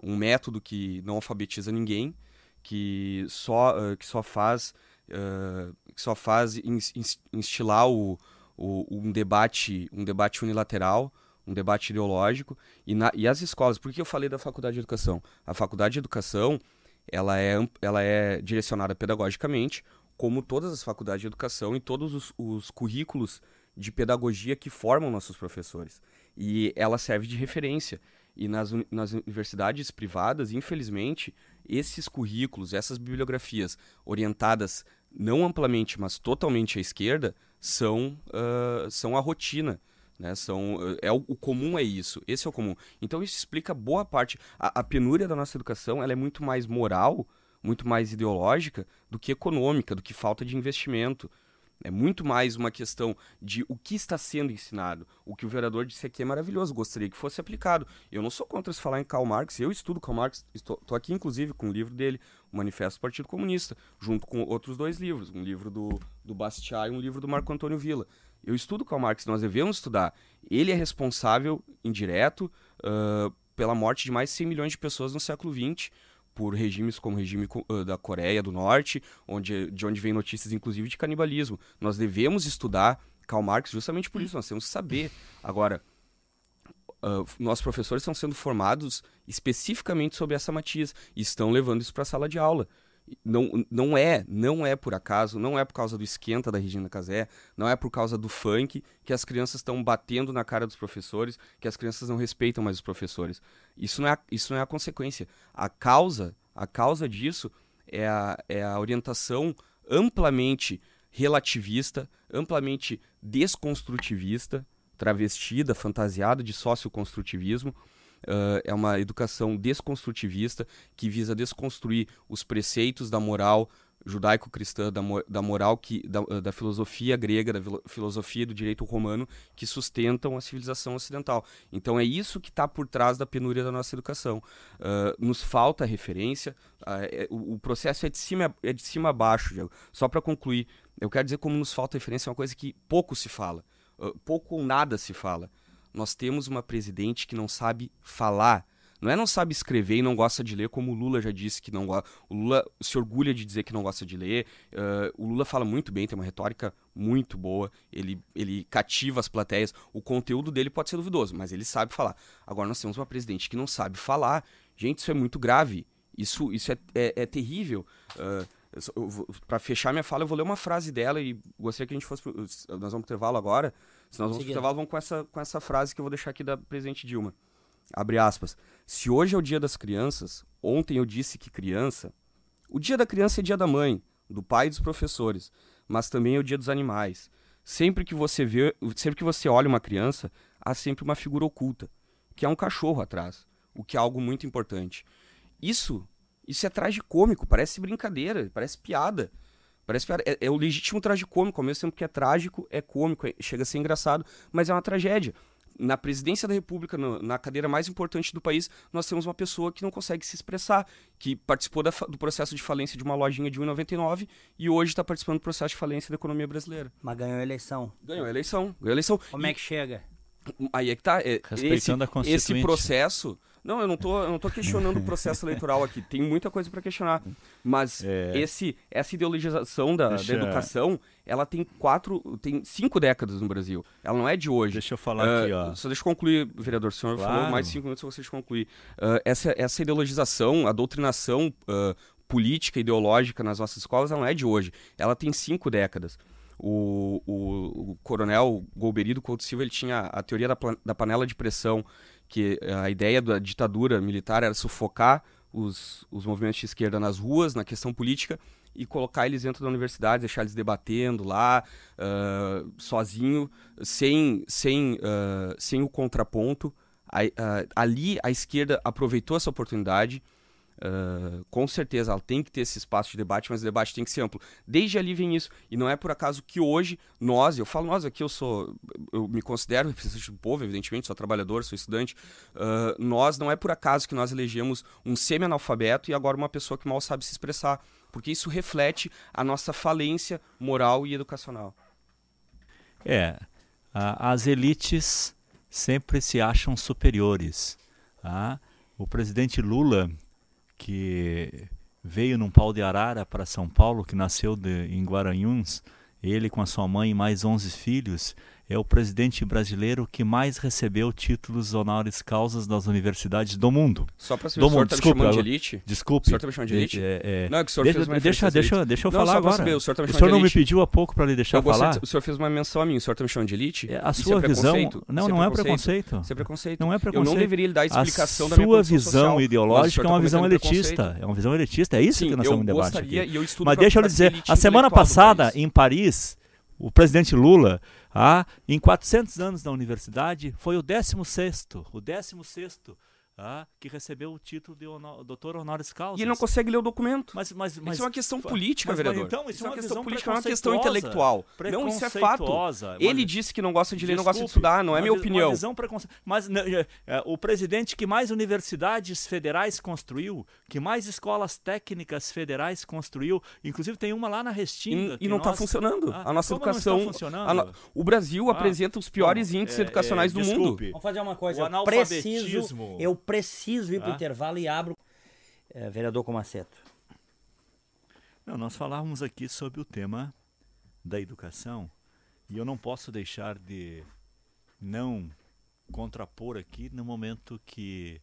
um método que não alfabetiza ninguém, que só faz instilar um debate unilateral, um debate ideológico. E as escolas, por que eu falei da Faculdade de Educação? A Faculdade de Educação ela é direcionada pedagogicamente, como todas as faculdades de educação e todos os currículos de pedagogia que formam nossos professores. E ela serve de referência. E nas universidades privadas, infelizmente, esses currículos, essas bibliografias orientadas não amplamente, mas totalmente à esquerda, são a rotina. Né? O comum é isso. Esse é o comum. Então isso explica boa parte. A penúria da nossa educação ela é muito mais moral, muito mais ideológica do que econômica, do que falta de investimento. É muito mais uma questão de o que está sendo ensinado. O que o vereador disse aqui é maravilhoso, gostaria que fosse aplicado. Eu não sou contra se falar em Karl Marx, eu estudo Karl Marx, estou aqui inclusive com o livro dele, o Manifesto do Partido Comunista, junto com outros 2 livros, um livro do Bastiat e um livro do Marco Antônio Villa. Eu estudo Karl Marx, nós devemos estudar. Ele é responsável, indireto, pela morte de mais de 100 milhões de pessoas no século XX, por regimes como o regime da Coreia do Norte, de onde vem notícias inclusive de canibalismo. Nós devemos estudar Karl Marx justamente por isso, nós temos que saber. Agora, nossos professores estão sendo formados especificamente sobre essa matiz e estão levando isso para a sala de aula. Não é por acaso, não é por causa do esquenta da Regina Casé, não é por causa do funk que as crianças estão batendo na cara dos professores, que as crianças não respeitam mais os professores. Isso não é a consequência. A causa disso é a orientação amplamente relativista, amplamente desconstrutivista, travestida, fantasiada de socioconstrutivismo. É uma educação desconstrutivista que visa desconstruir os preceitos da moral judaico-cristã, da moral da filosofia grega, da filosofia do direito romano, que sustentam a civilização ocidental. Então é isso que está por trás da penúria da nossa educação. Nos falta referência, o processo é de cima a baixo, Diego. Só para concluir, eu quero dizer como nos falta referência é uma coisa que pouco se fala, pouco ou nada se fala. Nós temos uma presidente que não sabe falar. Não sabe escrever e não gosta de ler, como o Lula já disse que não gosta. O Lula se orgulha de dizer que não gosta de ler. O Lula fala muito bem, tem uma retórica muito boa. Ele cativa as plateias. O conteúdo dele pode ser duvidoso, mas ele sabe falar. Agora nós temos uma presidente que não sabe falar. Gente, isso é muito grave. Isso é terrível. Para fechar minha fala, eu vou ler uma frase dela e gostaria que a gente fosse... Nós vamos para o intervalo agora. Se nós vamos para o intervalo, vamos com essa frase que eu vou deixar aqui da presidente Dilma. Abre aspas. Se hoje é o dia das crianças, ontem eu disse que criança... O dia da criança é dia da mãe, do pai e dos professores, mas também é o dia dos animais. Sempre que você olha uma criança, há sempre uma figura oculta, que é um cachorro atrás, o que é algo muito importante. Isso é tragicômico, parece brincadeira, parece piada. É o legítimo tragicômico, ao mesmo tempo que é trágico, é cômico, chega a ser engraçado, mas é uma tragédia. Na presidência da República, na cadeira mais importante do país, nós temos uma pessoa que não consegue se expressar, que participou do processo de falência de uma lojinha de 1,99 e hoje está participando do processo de falência da economia brasileira. Mas ganhou a eleição. Ganhou a eleição. Como é que chega? Aí é que tá. Respeitando a Constituinte. Esse processo... Não, eu não tô questionando o processo eleitoral aqui. Tem muita coisa para questionar. Mas essa ideologização da educação, ela tem 5 décadas no Brasil. Ela não é de hoje. Deixa eu falar aqui, ó. Só deixa eu concluir, vereador. O senhor falou mais 5 minutos, eu gostaria de concluir. Essa ideologização, a doutrinação política, ideológica nas nossas escolas, ela não é de hoje. Ela tem 5 décadas. O coronel Golbery Couto Silva, ele tinha a teoria da panela de pressão, que a ideia da ditadura militar era sufocar os movimentos de esquerda nas ruas, na questão política, e colocar eles dentro da universidade, deixar eles debatendo lá, sozinho, sem o contraponto. Ali a esquerda aproveitou essa oportunidade. Com certeza ela tem que ter esse espaço de debate, mas o debate tem que ser amplo. Desde ali vem isso, e não é por acaso que hoje eu falo nós aqui, eu me considero representante do povo, evidentemente, sou trabalhador, sou estudante. Não é por acaso que nós elegemos um semi-analfabeto e agora uma pessoa que mal sabe se expressar, porque isso reflete a nossa falência moral e educacional. As elites sempre se acham superiores. O presidente Lula, que veio num pau de arara para São Paulo, que nasceu em Guaranhuns, ele com a sua mãe e mais 11 filhos, é o presidente brasileiro que mais recebeu títulos honoris causas das universidades do mundo. Só para saber, o senhor está me chamando de elite? Desculpe. O senhor está me chamando de elite? Não, é que o senhor fez uma referência deixa eu falar agora. Saber, o senhor, tá me o senhor não de me pediu há pouco para lhe deixar falar? O senhor fez uma menção a mim, o senhor está me chamando de elite? A sua visão... Não é preconceito. Isso é preconceito. Não é preconceito. Eu não deveria lhe dar a explicação da minha sua posição social. A sua visão ideológica é uma visão elitista. É uma visão elitista, é isso que nós estamos em debate aqui. Mas deixa eu lhe dizer, a semana passada, em Paris, o presidente Lula, em 400 anos da universidade, foi o 16º que recebeu o título de doutor honoris causa. E ele não consegue ler o documento. Mas isso é uma questão política, vereador. Então, isso é uma questão política, não é uma questão intelectual. Não, isso é fato. Ele disse que não gosta de ler, não gosta de estudar, não é minha opinião. Mas o presidente que mais universidades federais construiu, que mais escolas técnicas federais construiu, inclusive tem uma lá na Restinga. E não está funcionando. A nossa educação... Não está funcionando? O Brasil apresenta os piores índices educacionais do mundo. Vamos fazer uma coisa. Eu preciso ir para o intervalo e abro. Vereador Comaceto. Nós falávamos aqui sobre o tema da educação e eu não posso deixar de não contrapor aqui no momento que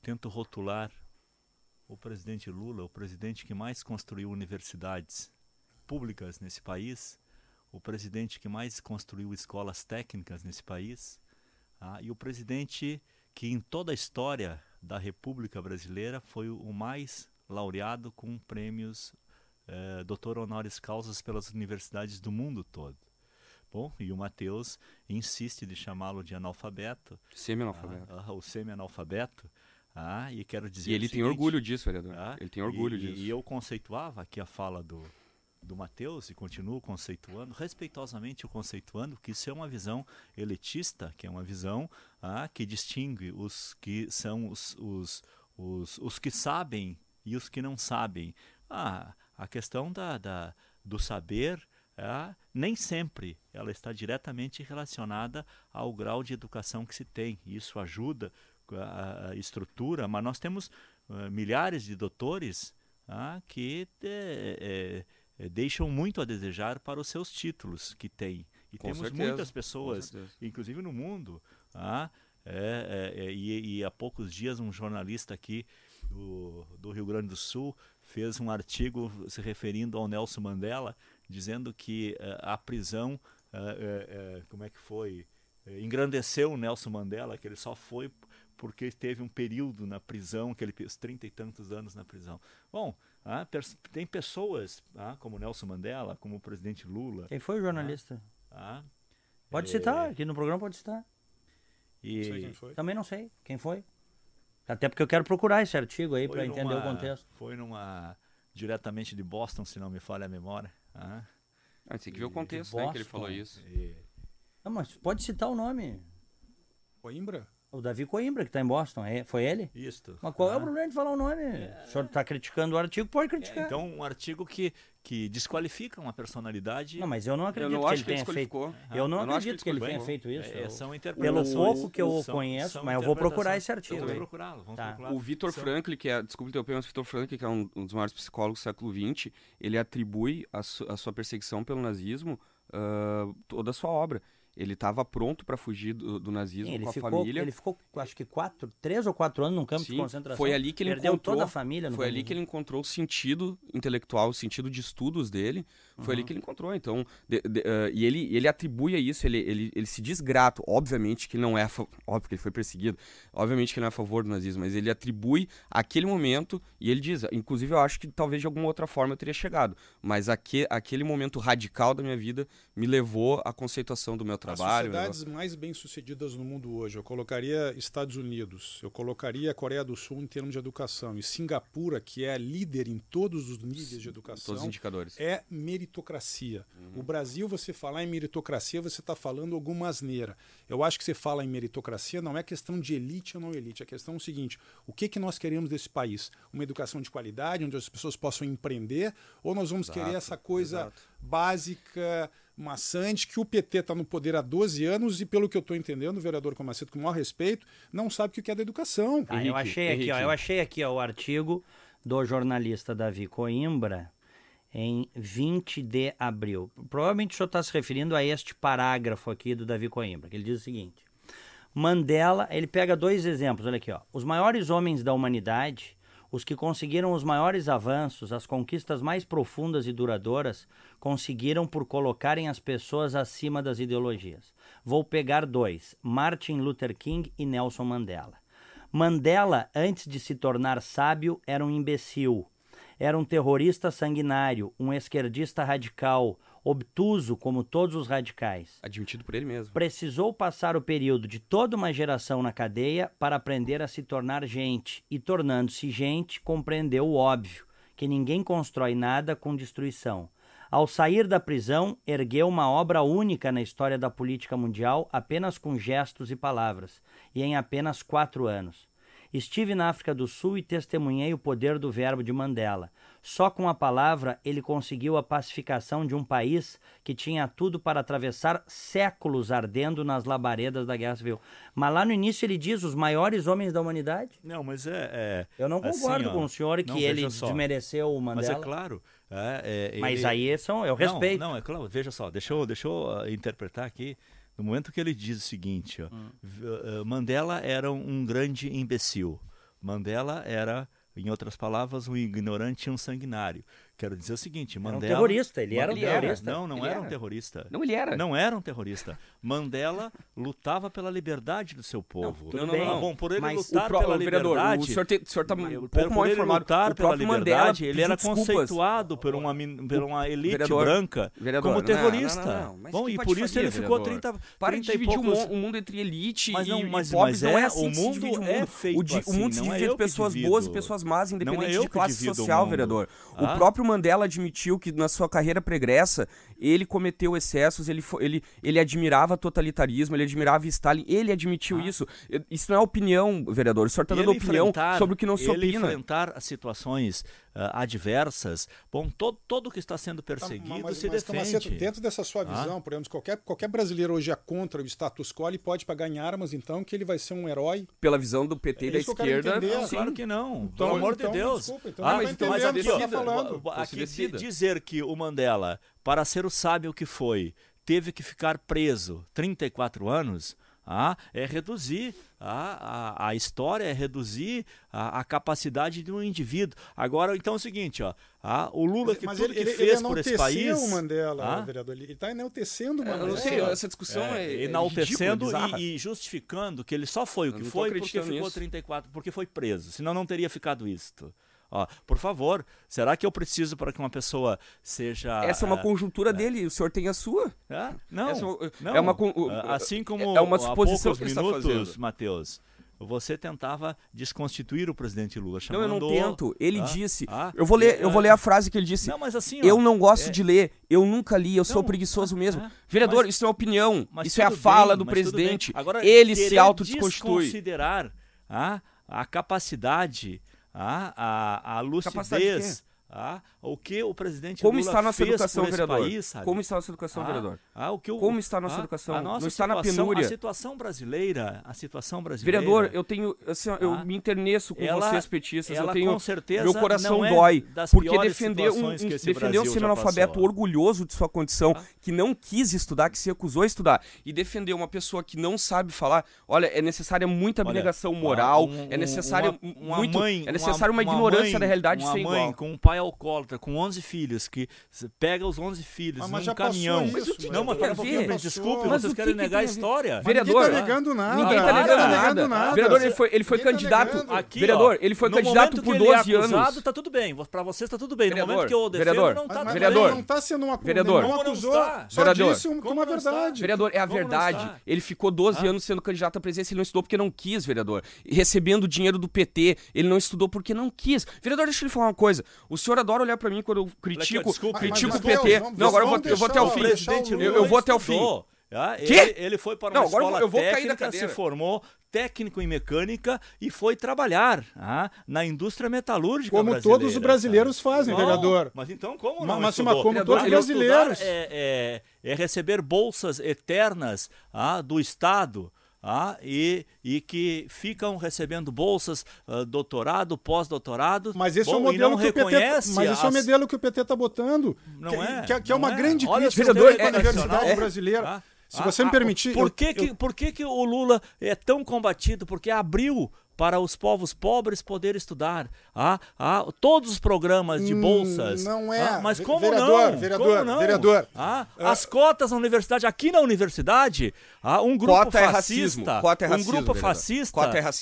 tento rotular o presidente Lula, o presidente que mais construiu universidades públicas nesse país, o presidente que mais construiu escolas técnicas nesse país, e o presidente que em toda a história da República Brasileira foi o mais laureado com prêmios doutor honoris causa pelas universidades do mundo todo. Bom, e o Matheus insiste de chamá-lo de analfabeto. Semi-analfabeto. O semi-analfabeto. E quero dizer E ele tem orgulho disso, vereador. Ele tem orgulho disso. E eu conceituava aqui a fala do Matheus e continuo conceituando, respeitosamente conceituando, que isso é uma visão elitista, que é uma visão que distingue os que são os que sabem e os que não sabem. A questão do saber nem sempre ela está diretamente relacionada ao grau de educação que se tem. Isso ajuda a estrutura, mas nós temos milhares de doutores que deixam muito a desejar para os seus títulos que têm. E Com temos certeza, muitas pessoas, inclusive no mundo. E há poucos dias um jornalista aqui do Rio Grande do Sul fez um artigo se referindo ao Nelson Mandela, dizendo que a prisão, como é que foi? Engrandeceu o Nelson Mandela, que ele só foi porque teve um período na prisão, que ele fez 30 e tantos anos na prisão. Bom, tem pessoas como Nelson Mandela, como o presidente Lula. Quem foi o jornalista? Pode citar, aqui no programa pode citar. Não sei quem foi. Também não sei quem foi. Até porque eu quero procurar esse artigo aí para entender o contexto. Foi diretamente de Boston, se não me falha a memória. Tem que ver o contexto, né, que ele falou isso. Não, mas pode citar o nome. Coimbra? O Davi Coimbra, que está em Boston. Foi ele? Isso. Mas qual é o problema de falar o nome? O senhor está criticando o artigo, pode criticar. Então, um artigo que desqualifica uma personalidade. Não, mas eu não acredito que ele tenha feito. Eu não acredito que ele tenha feito isso. São Pelo interpretações. pouco que eu conheço, mas eu vou procurar esse artigo. Vamos procurá-lo. O Viktor Frankl, desculpa interromper, mas o Viktor Frankl, que é um dos maiores psicólogos do século XX, ele atribui a sua perseguição pelo nazismo toda a sua obra. Ele estava pronto para fugir do nazismo com a família. Ele ficou, acho que 3 ou 4 anos num campo de concentração. Foi ali que ele perdeu encontrou toda a família. Foi ali que ele encontrou o sentido intelectual, o sentido de estudos dele. Foi ali que ele encontrou. Então, e ele atribui a isso. Ele se diz grato. Obviamente que ele não é óbvio que ele foi perseguido. Obviamente que ele não é a favor do nazismo, mas ele atribui aquele momento e ele diz, inclusive eu acho que talvez de alguma outra forma eu teria chegado, mas aquele momento radical da minha vida me levou à conceituação do meu trabalho. As sociedades mais bem-sucedidas no mundo hoje, eu colocaria Estados Unidos, eu colocaria a Coreia do Sul em termos de educação, e Singapura, que é líder em todos os níveis de educação, todos os indicadores. É meritocracia. O Brasil, você falar em meritocracia, você está falando alguma asneira. Eu acho que você fala em meritocracia, não é questão de elite ou não elite, a questão é o seguinte, o que nós queremos desse país? Uma educação de qualidade, onde as pessoas possam empreender, ou nós vamos querer essa coisa básica, maçante, que o PT está no poder há 12 anos e, pelo que eu estou entendendo, o vereador Comaceto, com o maior respeito, não sabe o que é da educação. Eu achei aqui o artigo do jornalista Davi Coimbra em 20 de abril. Provavelmente o senhor está se referindo a este parágrafo aqui do Davi Coimbra, que ele diz o seguinte: Mandela, ele pega 2 exemplos, olha aqui, os maiores homens da humanidade, os que conseguiram os maiores avanços, as conquistas mais profundas e duradouras, conseguiram por colocarem as pessoas acima das ideologias. Vou pegar 2, Martin Luther King e Nelson Mandela. Mandela, antes de se tornar sábio, era um imbecil. Era um terrorista sanguinário, um esquerdista radical, obtuso como todos os radicais. Admitido por ele mesmo. Precisou passar o período de toda uma geração na cadeia para aprender a se tornar gente. E tornando-se gente, compreendeu o óbvio, que ninguém constrói nada com destruição. Ao sair da prisão, ergueu uma obra única na história da política mundial apenas com gestos e palavras, e em apenas 4 anos. Estive na África do Sul e testemunhei o poder do verbo de Mandela. Só com a palavra ele conseguiu a pacificação de um país que tinha tudo para atravessar séculos ardendo nas labaredas da Guerra Civil. Mas lá no início ele diz os maiores homens da humanidade. Não, mas eu não concordo com o senhor que ele desmereceu o Mandela. Mas é claro. Mas aí eu respeito. Não, é claro. Veja só, deixa eu interpretar aqui. No momento que ele diz o seguinte, Mandela era um grande imbecil. Mandela era em outras palavras, um ignorante e um sanguinário. Quero dizer o seguinte, Mandela... Era um terrorista, ele era um terrorista. Não era um terrorista. Não, ele era. Não era um terrorista. Mandela lutava pela liberdade do seu povo. Não. Bom, por ele Mas lutar pela vereador, liberdade... o senhor está um pouco Por mal ele informado. lutar O pela próprio Mandela liberdade, ele era pediu desculpas. conceituado por uma elite Vereador, branca vereador, como terrorista. não. Mas Bom, que e por isso ele patifaria, ficou vereador. 30 Para de e dividir poucos... o mundo entre elite Mas e mas pobres, não é é, assim o que se mundo divide o mundo. é feito assim, O mundo se não é divide eu entre que pessoas divido. boas e pessoas más, Não é independente eu de que classe divido o social, mundo. vereador. O Ah? próprio Mandela admitiu que na sua carreira pregressa ele cometeu excessos, ele admirava totalitarismo, ele admirava Stalin, ele admitiu isso. Isso não é opinião, vereador. O senhor está dando opinião sobre o que não se ele opina. enfrentar as situações adversas, bom, todo que está sendo perseguido se defende. Tomaceto, dentro dessa sua visão, por exemplo, qualquer brasileiro hoje é contra o status quo, ele pode pagar em armas, então, que ele vai ser um herói. Pela visão do PT e da isso que eu quero esquerda, entender. sim. Claro que não, Então, pelo amor de então, Deus. desculpa, então não não vai vai entender entender o que aqui, você tá falando. Aqui, decida. dizer que o Mandela, para ser o sábio que foi, teve que ficar preso 34 anos, é reduzir a história, é reduzir a capacidade de um indivíduo. Agora, então é o seguinte, o Lula que tudo que fez por esse país... o Mandela, vereador, ele está enaltecendo o Mandela. Eu não sei, essa discussão é enaltecendo ridícula, e justificando que ele só foi o que foi porque ficou 34, porque foi preso, senão não teria ficado isto. Por favor, será que eu preciso para que uma pessoa seja... Essa é uma conjuntura dele, o senhor tem a sua. Não, é uma assim como é uma suposição há poucos que ele está minutos, fazendo. Matheus, você tentava desconstituir o presidente Lula, Não, eu não tento. Ele disse... eu vou ler a frase que ele disse. Não, mas assim, eu não gosto de ler, eu nunca li, eu sou preguiçoso mesmo. Vereador, isso é opinião, isso é a fala do presidente. Agora, ele se autodesconstitui. Desconsiderar a capacidade... a lucidez, o que o presidente Como Lula está a nossa fez educação, por esse vereador? país, sabe? Como está a nossa educação, vereador? Como está a nossa educação? Não está na penúria. A situação brasileira... Vereador, eu tenho... Assim, eu me interneço com vocês, petistas. Ela, eu tenho, com certeza, meu coração não é dói. das Porque piores defender situações que esse defender um Brasil já semi-analfabeto passou. orgulhoso de sua condição, que não quis estudar, que se recusou a estudar, e defender uma pessoa que não sabe falar, olha, é necessária muita abnegação moral, é necessário é necessário uma ignorância da realidade sem igual. Uma mãe com um pai alcoólatra, com 11 filhos, que pega os 11 filhos num caminhão. Não, mas pera um pouquinho, desculpe, vocês querem negar a história. Vereador, ninguém tá negando nada. Ninguém tá negando nada. Vereador, ele foi candidato. Vereador, ele foi candidato por 12 anos. Tá tudo bem. Pra vocês tá tudo bem. No momento que eu defendo, vereador, não tá tudo vereador, bem. Não está sendo uma vereador, não acusou, só vereador, disse uma verdade. Vereador, é a verdade. Ele ficou 12 anos sendo candidato à presidência, ele não estudou porque não quis, vereador. E recebendo dinheiro do PT, ele não estudou porque não quis. Vereador, deixa eu lhe falar uma coisa. O senhor adora olhar pra mim quando eu critico o PT. Não, agora eu vou até o fim. Eu vou até o fim. Ele foi para uma escola técnica, se formou técnico em mecânica e foi trabalhar na indústria metalúrgica como brasileira. Todos os brasileiros fazem, vereador. Mas então como não mas estudou? como todos os brasileiros. É receber bolsas eternas do Estado. E que ficam recebendo bolsas, doutorado, pós-doutorado. Mas esse é o modelo que o PT. Mas esse é o modelo que o PT está botando. Que é uma grande crítica à universidade brasileira. Se você me permitir. Por que o Lula é tão combatido? Porque abriu para os povos pobres poder estudar. Todos os programas de bolsas. Não é. Mas como Vereador. As cotas na universidade, aqui na universidade, um grupo fascista,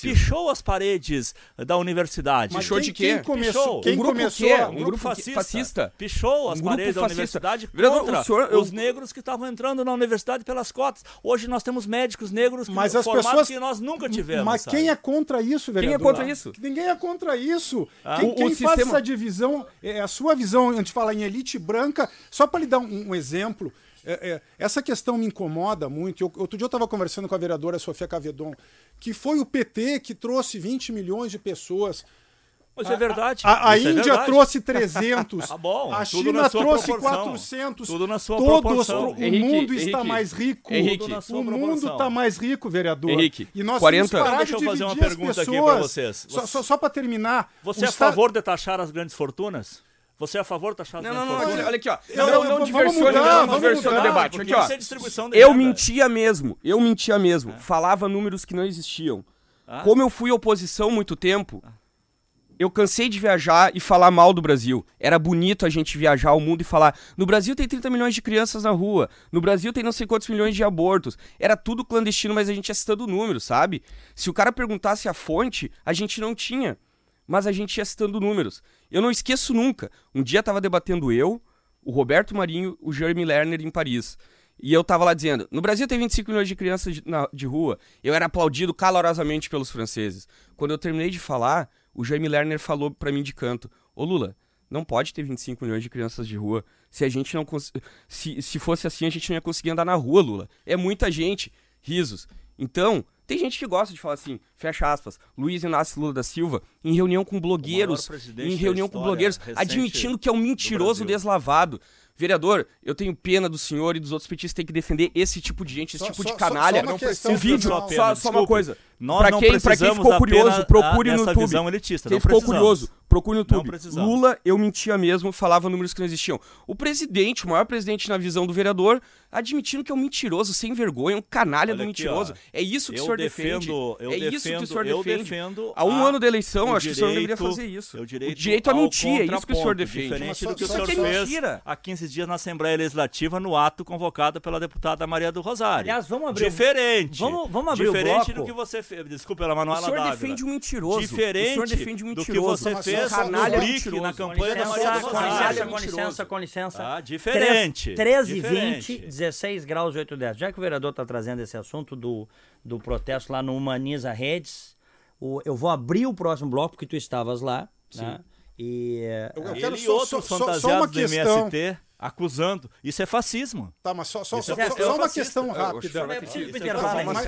pichou as paredes da universidade. Mas pichou de quê? Um grupo fascista. Pichou as paredes da universidade contra os negros que estavam entrando na universidade pelas cotas. Hoje nós temos médicos negros formados que nós nunca tivemos. Mas quem é contra isso, vereador? Quem é contra isso? Ninguém é contra isso. Quem faz essa divisão, a sua visão, antes de falar em elite branca, só para lhe dar um exemplo, essa questão me incomoda muito. Outro dia eu estava conversando com a vereadora Sofia Cavedon, que foi o PT que trouxe 20 milhões de pessoas. Mas é verdade. A Índia trouxe 300. Bom, a China trouxe 400. Tudo na sua proporção. O mundo está mais rico. O mundo está mais rico, vereador. E nós 40... temos que parar deixa eu de fazer uma dividir as pergunta aqui pessoas. para vocês. Só para terminar. Você é a favor de taxar as grandes fortunas? Você é a favor de taxar as grandes fortunas? Olha aqui, ó. Não diversiona o debate. Aqui, ó. Eu mentia mesmo. Falava números que não existiam. Como eu fui oposição muito tempo, eu cansei de viajar e falar mal do Brasil. Era bonito a gente viajar ao mundo e falar, no Brasil tem 30 milhões de crianças na rua, no Brasil tem não sei quantos milhões de abortos. Era tudo clandestino, mas a gente ia citando números, sabe? Se o cara perguntasse a fonte, a gente não tinha, mas a gente ia citando números. Eu não esqueço nunca. Um dia tava debatendo eu, o Roberto Marinho, o Jeremy Lerner em Paris. E eu tava lá dizendo, no Brasil tem 25 milhões de crianças de rua. Eu era aplaudido calorosamente pelos franceses. Quando eu terminei de falar, o Jeremy Lerner falou pra mim de canto, ô Lula, não pode ter 25 milhões de crianças de rua. Se a gente não se fosse assim, a gente não ia conseguir andar na rua, Lula. É muita gente. Risos. Então, tem gente que gosta de falar assim, fecha aspas, Luiz Inácio Lula da Silva, em reunião com blogueiros, admitindo que é um mentiroso deslavado. Vereador, eu tenho pena do senhor e dos outros petistas, tem que defender esse tipo de gente, esse tipo de canalha. O vídeo, só uma coisa. Pra quem ficou curioso, procure no YouTube. Quem ficou curioso, procure no YouTube. Lula, eu mentia mesmo, falava números que não existiam. O presidente, o maior presidente na visão do vereador, admitindo que é um mentiroso, sem vergonha, um canalha do mentiroso. É isso que o senhor defende. É isso que o senhor defende. Há um ano da eleição, acho que o senhor não deveria fazer isso. O direito a mentir, é isso que o senhor defende. Diferente do que o senhor fez há 15 dias na Assembleia Legislativa, no ato convocado pela deputada Maria do Rosário. Aliás, vamos abrir Vamos abrir diferente do que você fez. Desculpa, ela Manuela Dávila. O senhor defende um mentiroso. Diferente do que você fez no BRIC, na campanha da Maria do Rosário. Com licença. Diferente. 13h20, 16 graus e 8 décimos. Já que o vereador está trazendo esse assunto do protesto lá no Humaniza Redes, eu vou abrir o próximo bloco, porque tu estavas lá. Né? E ele e outros fantasiados do MST acusando. Isso é fascismo. Tá, mas só uma questão rápida.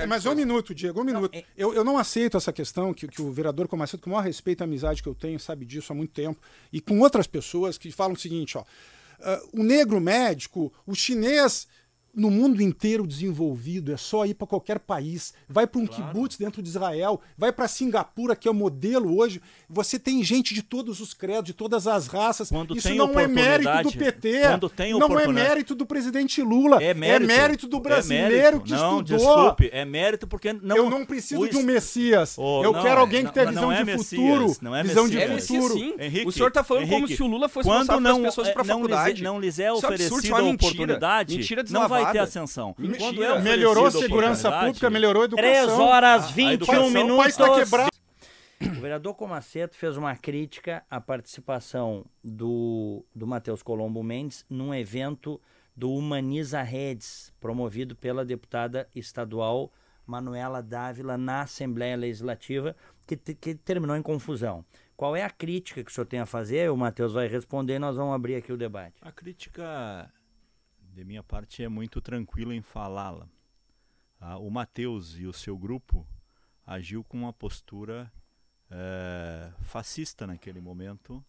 Mas um minuto, Diego, um minuto. Eu não aceito essa questão que o vereador Comaceto, com o maior respeito à amizade que eu tenho, sabe disso há muito tempo, e com outras pessoas que falam o seguinte, ó, o negro médico, o chinês, no mundo inteiro desenvolvido, é só ir para qualquer país, vai para um kibutz dentro de Israel, vai para Singapura, que é o modelo hoje, você tem gente de todos os credos, de todas as raças, isso não é mérito do PT, não é mérito do presidente Lula, é mérito do brasileiro que estudou. Desculpe, é mérito porque eu não preciso de um Messias, eu quero alguém que tenha visão de futuro, visão de futuro. Henrique, o senhor está falando como se o Lula fosse passar para as pessoas para a faculdade. Não lhes é oferecida a oportunidade, não vai ter ascensão. Melhorou a segurança pública, melhorou a educação. 3 horas 21 minutos. O país está quebrado. O vereador Comaceto fez uma crítica à participação do Matheus Colombo Mendes num evento do Humaniza Redes, promovido pela deputada estadual Manuela Dávila na Assembleia Legislativa, que terminou em confusão. Qual é a crítica que o senhor tem a fazer? O Matheus vai responder e nós vamos abrir aqui o debate. A crítica, de minha parte, é muito tranquila em falá-la. O Matheus e o seu grupo agiu com uma postura fascista naquele momento,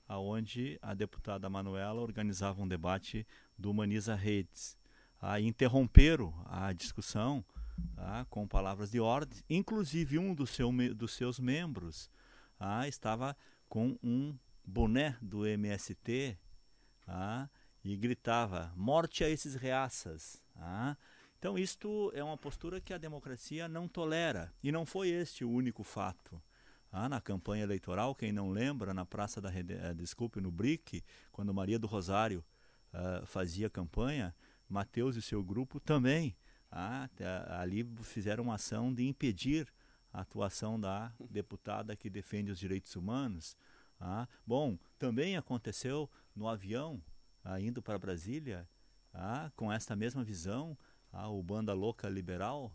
aonde a deputada Manuela organizava um debate do Humaniza Redes. Interromperam a discussão com palavras de ordem, inclusive um dos seus membros estava com um boné do MST e gritava, morte a esses reaças. Então isto é uma postura que a democracia não tolera, e não foi este o único fato. Na campanha eleitoral, quem não lembra, na Praça da no BRIC, quando Maria do Rosário fazia campanha, Matheus e seu grupo também ali fizeram uma ação de impedir a atuação da deputada que defende os direitos humanos. Bom, também aconteceu no avião, indo para Brasília, com esta mesma visão, o Banda Louca Liberal,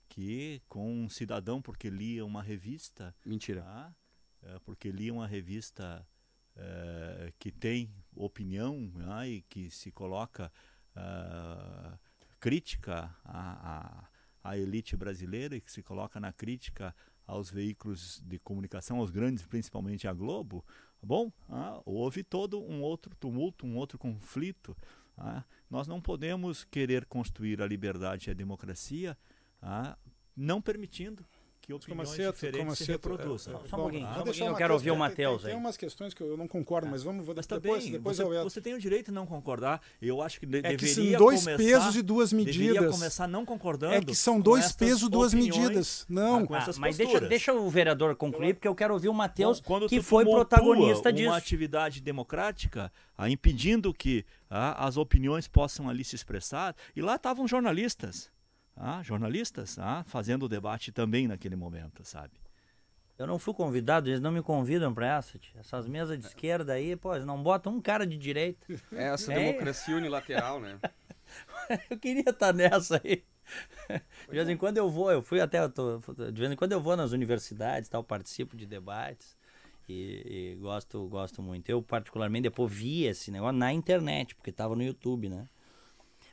que com um cidadão, porque lia uma revista... Mentira. Porque lia uma revista que tem opinião e que se coloca crítica à elite brasileira e que se coloca na crítica aos veículos de comunicação, aos grandes, principalmente a Globo. Bom, houve todo um outro tumulto, um outro conflito. Nós não podemos querer construir a liberdade e a democracia não permitindo que opiniões diferentes se reproduzem. Só um pouquinho, Vou deixar eu o quero ouvir o Matheus, Matheus tem aí. umas questões que eu não concordo, mas Mas depois você tem o direito de não concordar. Eu acho que que deveria são dois começar, pesos e duas deveria medidas. começar não concordando. É que são com dois essas pesos, duas opiniões, medidas. Não. com essas Mas posturas. deixa o vereador concluir, porque eu quero ouvir o Matheus, Quando que tu foi tumultua protagonista disso. uma atividade democrática, impedindo que as opiniões possam ali se expressar, e lá estavam jornalistas, fazendo o debate também naquele momento, sabe? Eu não fui convidado, eles não me convidam pra essa. Essas mesas de esquerda aí, pô, eles não botam um cara de direita. É essa democracia unilateral, né? Eu queria estar nessa aí. De vez em quando eu vou, de vez em quando eu vou nas universidades, tal, participo de debates e gosto muito. Eu particularmente depois vi esse negócio na internet, porque estava no YouTube, né?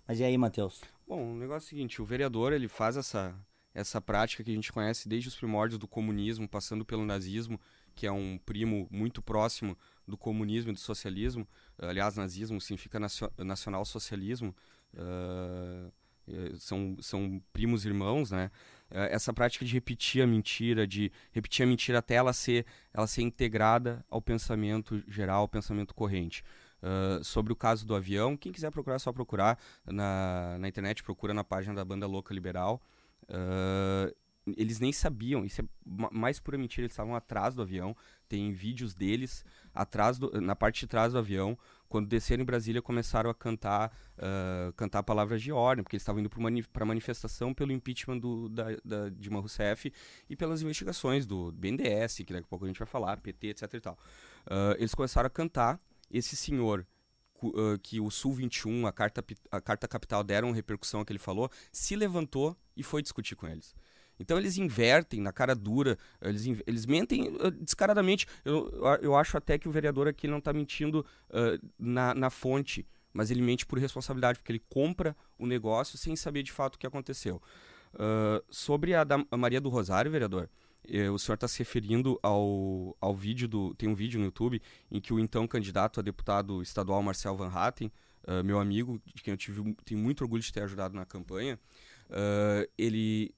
Mas e aí, Matheus? Bom, o negócio é o seguinte, o vereador ele faz essa prática que a gente conhece desde os primórdios do comunismo, passando pelo nazismo, que é um primo muito próximo do comunismo e do socialismo. Aliás, nazismo significa nacional-socialismo. São primos irmãos, né? Essa prática de repetir a mentira até ela ser integrada ao pensamento geral, ao pensamento corrente. Sobre o caso do avião, quem quiser procurar, é só procurar na internet, procura na página da Banda Louca Liberal. Eles nem sabiam, isso é mais pura mentira, eles estavam atrás do avião, tem vídeos deles na parte de trás do avião. Quando desceram em Brasília, começaram a cantar palavras de ordem, porque eles estavam indo para a manifestação pelo impeachment da Dilma Rousseff e pelas investigações do BNDES, que daqui a pouco a gente vai falar, PT, etc e tal. Eles começaram a cantar. Esse senhor, que o Sul 21, a Carta Capital deram repercussão ao que ele falou, se levantou e foi discutir com eles. Então eles invertem na cara dura, eles mentem descaradamente. Eu acho até que o vereador aqui não está mentindo na fonte, mas ele mente por responsabilidade, porque ele compra o negócio sem saber de fato o que aconteceu. Sobre a Maria do Rosário, vereador, o senhor está se referindo ao vídeo tem um vídeo no YouTube em que o então candidato a deputado estadual Marcel Van Hatten, meu amigo, de quem eu tenho muito orgulho de ter ajudado na campanha, ele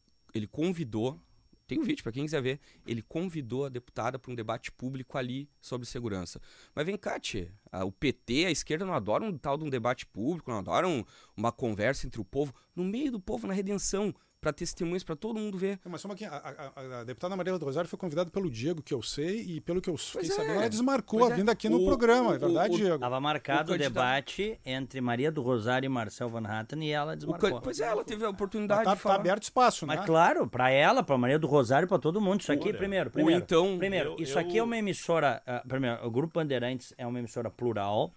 convidou, tem um vídeo para quem quiser ver, ele convidou a deputada para um debate público ali sobre segurança. Mas vem cá, tchê, o PT, a esquerda não adora um tal de um debate público, não adoram uma conversa entre o povo, no meio do povo, na redenção, para testemunhas, para todo mundo ver. Mas só uma a deputada Maria do Rosário foi convidada pelo Diego, que eu sei, e pelo que eu fiquei sabendo, ela desmarcou a vinda aqui no programa, é verdade, Diego? Estava marcado o debate entre Maria do Rosário e Marcel Van Hatten e ela desmarcou. Pois é, ela teve a oportunidade de falar. Tá aberto espaço, né? Mas claro, para ela, para Maria do Rosário, para todo mundo. Isso aqui, primeiro, isso aqui é uma emissora, primeiro, o Grupo Bandeirantes é uma emissora plural.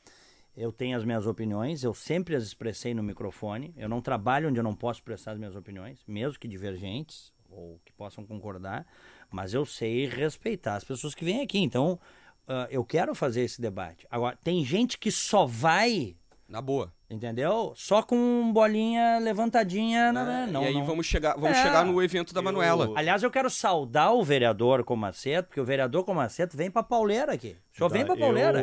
Eu tenho as minhas opiniões, eu sempre as expressei no microfone. Eu não trabalho onde eu não posso expressar as minhas opiniões, mesmo que divergentes ou que possam concordar, mas eu sei respeitar as pessoas que vêm aqui. Então, eu quero fazer esse debate. Agora, tem gente que só vai... Na boa. Entendeu? Só com bolinha levantadinha. Vamos chegar no evento da Manuela. Aliás, eu quero saudar o vereador Comaceto, porque o vereador Comaceto vem pra pauleira aqui. Só vem pra pauleira.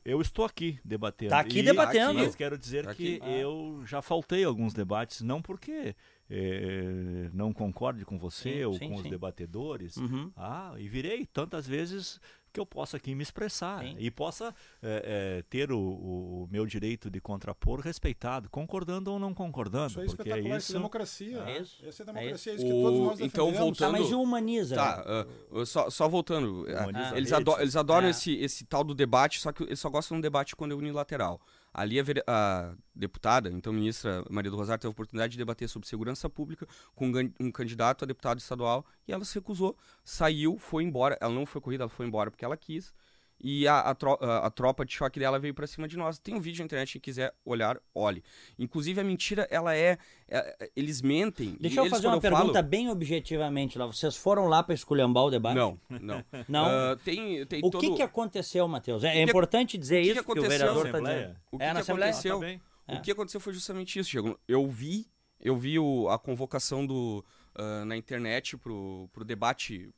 Eu estou aqui debatendo. Tá aqui debatendo. Mas quero dizer que eu já faltei a alguns debates, não porque não concorde com você ou com os debatedores. E virei tantas vezes que eu possa aqui me expressar e possa ter o meu direito de contrapor respeitado, concordando ou não concordando. Isso é porque espetacular, isso é democracia. Essa é democracia, é isso que todos nós defendemos. Então, voltando... mas humaniza. Só voltando. Eles adoram esse tal do debate, só que eles só gostam do debate quando é unilateral. Ali a deputada, então ministra Maria do Rosário, teve a oportunidade de debater sobre segurança pública com um candidato a deputado estadual e ela se recusou, saiu, foi embora. Ela não foi corrida, ela foi embora porque ela quis. E a tropa de choque dela veio pra cima de nós. Tem um vídeo na internet, quem quiser olhar, olhe. Inclusive, a mentira, ela eles mentem. Deixa eu fazer uma pergunta bem objetivamente lá. Vocês foram lá pra esculhambar o debate? Não. Não? Tem o que aconteceu, Matheus? É importante dizer isso, porque o vereador está dizendo. O que aconteceu? O que aconteceu foi justamente isso, Diego. Eu vi a convocação na internet pro debate,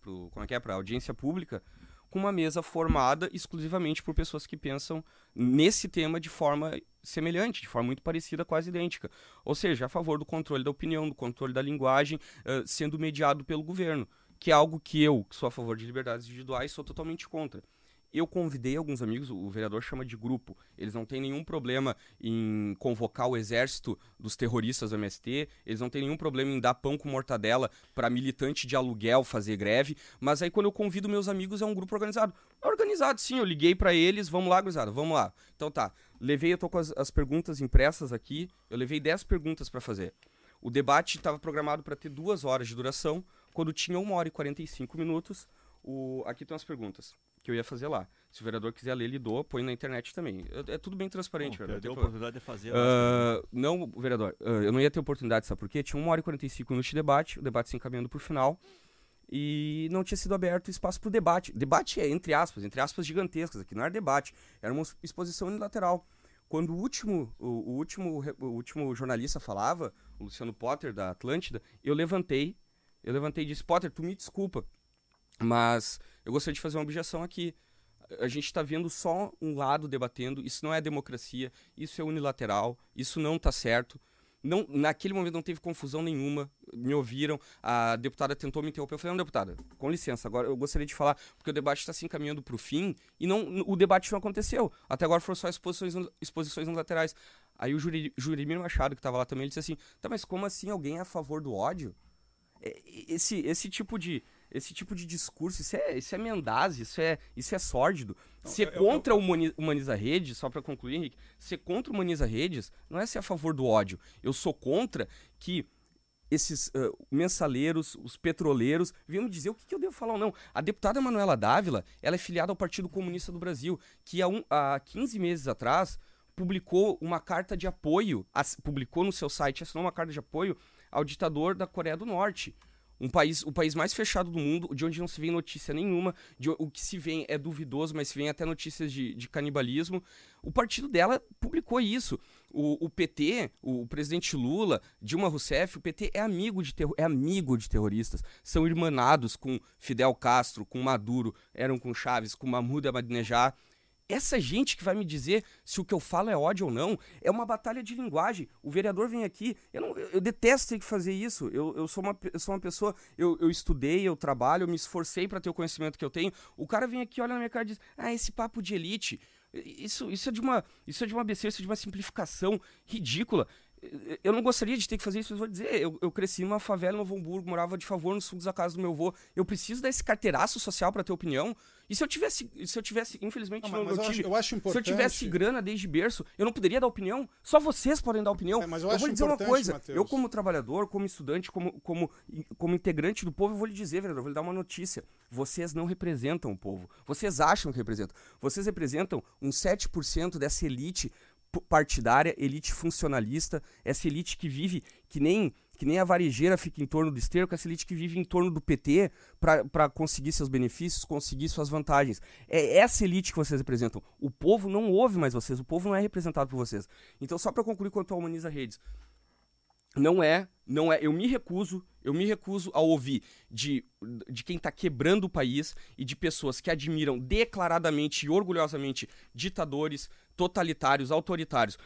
pra audiência pública, com uma mesa formada exclusivamente por pessoas que pensam nesse tema de forma semelhante, de forma muito parecida, quase idêntica. Ou seja, a favor do controle da opinião, do controle da linguagem, sendo mediado pelo governo. que é algo que eu, que sou a favor de liberdades individuais, sou totalmente contra. Eu convidei alguns amigos, o vereador chama de grupo, eles não têm nenhum problema em convocar o exército dos terroristas do MST, eles não têm nenhum problema em dar pão com mortadela para militante de aluguel fazer greve, mas aí quando eu convido meus amigos é um grupo organizado. É organizado sim, eu liguei para eles, vamos lá, gurizada, vamos lá. Então tá, eu tô com as perguntas impressas aqui, eu levei 10 perguntas para fazer. O debate estava programado para ter 2 horas de duração, quando tinha 1 hora e 45 minutos, aqui estão as perguntas que eu ia fazer lá. Se o vereador quiser ler, ele doa, põe na internet também. É tudo bem transparente, vereador. Deu a oportunidade de fazer. Não, vereador, eu não ia ter oportunidade, sabe por quê? Tinha 1 hora e 45 minutos de debate, o debate se encaminhando pro final, e não tinha sido aberto espaço pro debate. Debate é entre aspas gigantescas, aqui não era debate, era uma exposição unilateral. Quando o último jornalista falava, o Luciano Potter, da Atlântida, eu levantei e disse, Potter, tu me desculpa, mas eu gostaria de fazer uma objeção aqui. A gente está vendo só um lado debatendo, isso não é democracia, isso é unilateral, isso não está certo. Não, naquele momento não teve confusão nenhuma, me ouviram, a deputada tentou me interromper, eu falei, não, deputada, com licença, agora eu gostaria de falar, porque o debate está se encaminhando para o fim e o debate não aconteceu, até agora foram só exposições unilaterais. Aí o Jurimir Machado, que estava lá também, ele disse assim, tá, mas como assim alguém é a favor do ódio? Esse tipo de discurso, isso é mendaz, isso é sórdido. Ser contra o Humaniza Redes, só para concluir, Henrique, ser contra o Humaniza Redes não é ser a favor do ódio. Eu sou contra que esses mensaleiros, os petroleiros, venham me dizer o que eu devo falar ou não. A deputada Manuela Dávila, ela é filiada ao Partido Comunista do Brasil, que há 15 meses atrás publicou uma carta de apoio, publicou no seu site, assinou uma carta de apoio ao ditador da Coreia do Norte. O país mais fechado do mundo, de onde não se vê notícia nenhuma, o que se vê é duvidoso, mas se vê até notícias de canibalismo. O partido dela publicou isso. O PT, o presidente Lula, Dilma Rousseff, o PT é amigo de terroristas. São irmanados com Fidel Castro, com Maduro, eram com Chaves, com Mahmoud Ahmadinejad. Essa gente que vai me dizer se o que eu falo é ódio ou não, é uma batalha de linguagem. O vereador vem aqui, eu detesto ter que fazer isso. Eu sou uma pessoa, eu estudei, eu trabalho, eu me esforcei para ter o conhecimento que eu tenho. O cara vem aqui, olha na minha cara e diz, esse papo de elite, isso é de uma besteira, isso é de uma simplificação ridícula. Eu não gostaria de ter que fazer isso, mas vou dizer, eu cresci numa favela em Novo Hamburgo, morava de favor nos fundos da casa do meu avô. Eu preciso dar esse carteiraço social para ter opinião. E se eu tivesse, infelizmente, eu acho importante. Se eu tivesse grana desde berço, eu não poderia dar opinião? Só vocês podem dar opinião. Mas eu vou lhe dizer uma coisa, Mateus. eu como trabalhador, como estudante, como integrante do povo, eu vou lhe dizer, vereador, eu vou lhe dar uma notícia. Vocês não representam o povo. Vocês acham que representam. Vocês representam uns 7% dessa elite partidária, elite funcionalista, essa elite que vive que nem a varejeira fica em torno do esterco, essa elite que vive em torno do PT para conseguir seus benefícios, conseguir suas vantagens. É essa elite que vocês representam. O povo não ouve mais vocês, o povo não é representado por vocês. Então, só para concluir quanto ao Humaniza Redes, não é, eu me recuso a ouvir de quem está quebrando o país e de pessoas que admiram declaradamente e orgulhosamente ditadores, totalitários, autoritários.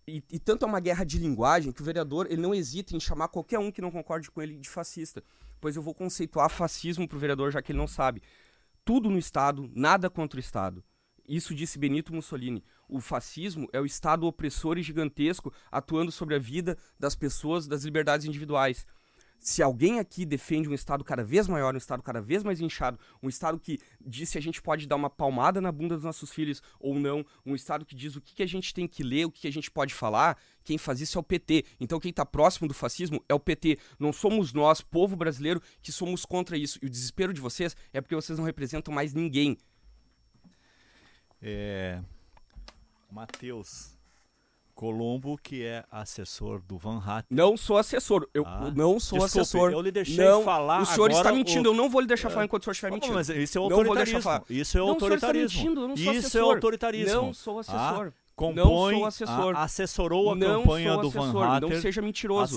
E tanto é uma guerra de linguagem que o vereador ele não hesita em chamar qualquer um que não concorde com ele de fascista. Pois eu vou conceituar fascismo para o vereador, já que ele não sabe. Tudo no Estado, nada contra o Estado. Isso disse Benito Mussolini. O fascismo é o Estado opressor e gigantesco atuando sobre a vida das pessoas, das liberdades individuais. Se alguém aqui defende um Estado cada vez maior, um Estado cada vez mais inchado, um Estado que diz se a gente pode dar uma palmada na bunda dos nossos filhos ou não, um Estado que diz o que a gente tem que ler, o que a gente pode falar, quem faz isso é o PT. Então quem está próximo do fascismo é o PT. Não somos nós, povo brasileiro, que somos contra isso. E o desespero de vocês é porque vocês não representam mais ninguém. Matheus Colombo, que é assessor do Van Hatten. Não sou assessor, eu não sou desculpe, assessor. Eu lhe deixei falar. O senhor agora está mentindo, eu não vou lhe deixar falar enquanto o senhor estiver mentindo. Mas isso é não vou deixar autoritarismo. falar. Isso é não, autoritarismo. O senhor está mentindo, eu não sou isso assessor. é autoritarismo. Não sou assessor. Compõe, não sou assessor. Assessorou a não campanha sou do assessor, Van Hatten. Não seja mentiroso.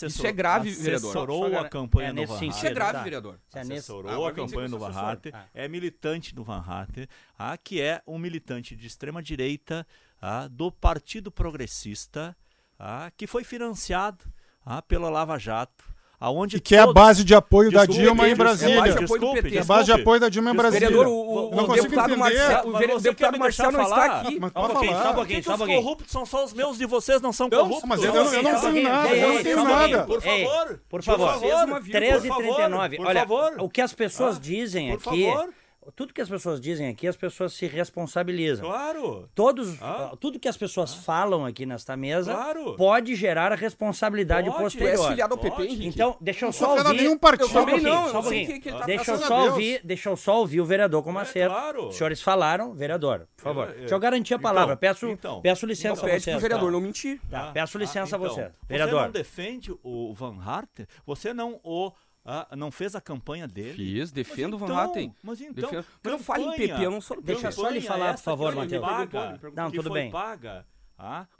Isso é grave, vereador. Assessorou a campanha do Van Hatten. Isso é grave, vereador. Assessorou a campanha do Van Hatten. É militante do Van Hatten, que é um militante de extrema-direita do Partido Progressista, que foi financiado pela Lava Jato, aonde E que é a todos- base de apoio da Desculpe, Dilma em desculpe, Brasília. é a base de apoio do desculpe, PT. É a base de apoio da Dilma em Desculpe, Brasília. Vereador, Não consigo deputado entender. Marcelo, Mas você quer deputado me Marcelo deixar não falar? está aqui. Mas Só um pode pouquinho, falar. só um Por pouquinho, que só um os pouquinho. corruptos são só os meus de vocês não são Não, corruptos? mas eu não tenho nada, eu não tenho nada. Por favor. Por favor. Vocês uma vírgula. 13h39. por Olha, favor. o que as pessoas dizem por aqui... favor. Tudo que as pessoas dizem aqui, as pessoas se responsabilizam. Claro. Tudo que as pessoas falam aqui nesta mesa Claro. pode gerar a responsabilidade Pode. Tu és posterior. filiado ao PP, Pode. Henrique? Então, deixa eu Não só sou filiado a ouvir. nenhum partido. Eu também não, Só um eu sei pouquinho. que ele tá Deixa eu graças a só Deus. ouvir, deixa eu só ouvir o vereador Comaceto. claro. Os senhores falaram, vereador, por favor. Deixa eu garantir a então, palavra. Peço licença Não a pede você. pro vereador não mentir. Tá, peço licença a você. Você Vereador. não defende o Van Hart? Você não fez a campanha dele? Fiz, defendo o Van então, Hatten. Mas então, Defendo. Mas não fale em PP, eu não sou do PP. Deixa só ele falar, por favor, Matheus. Matheus. Não, tudo bem. Paga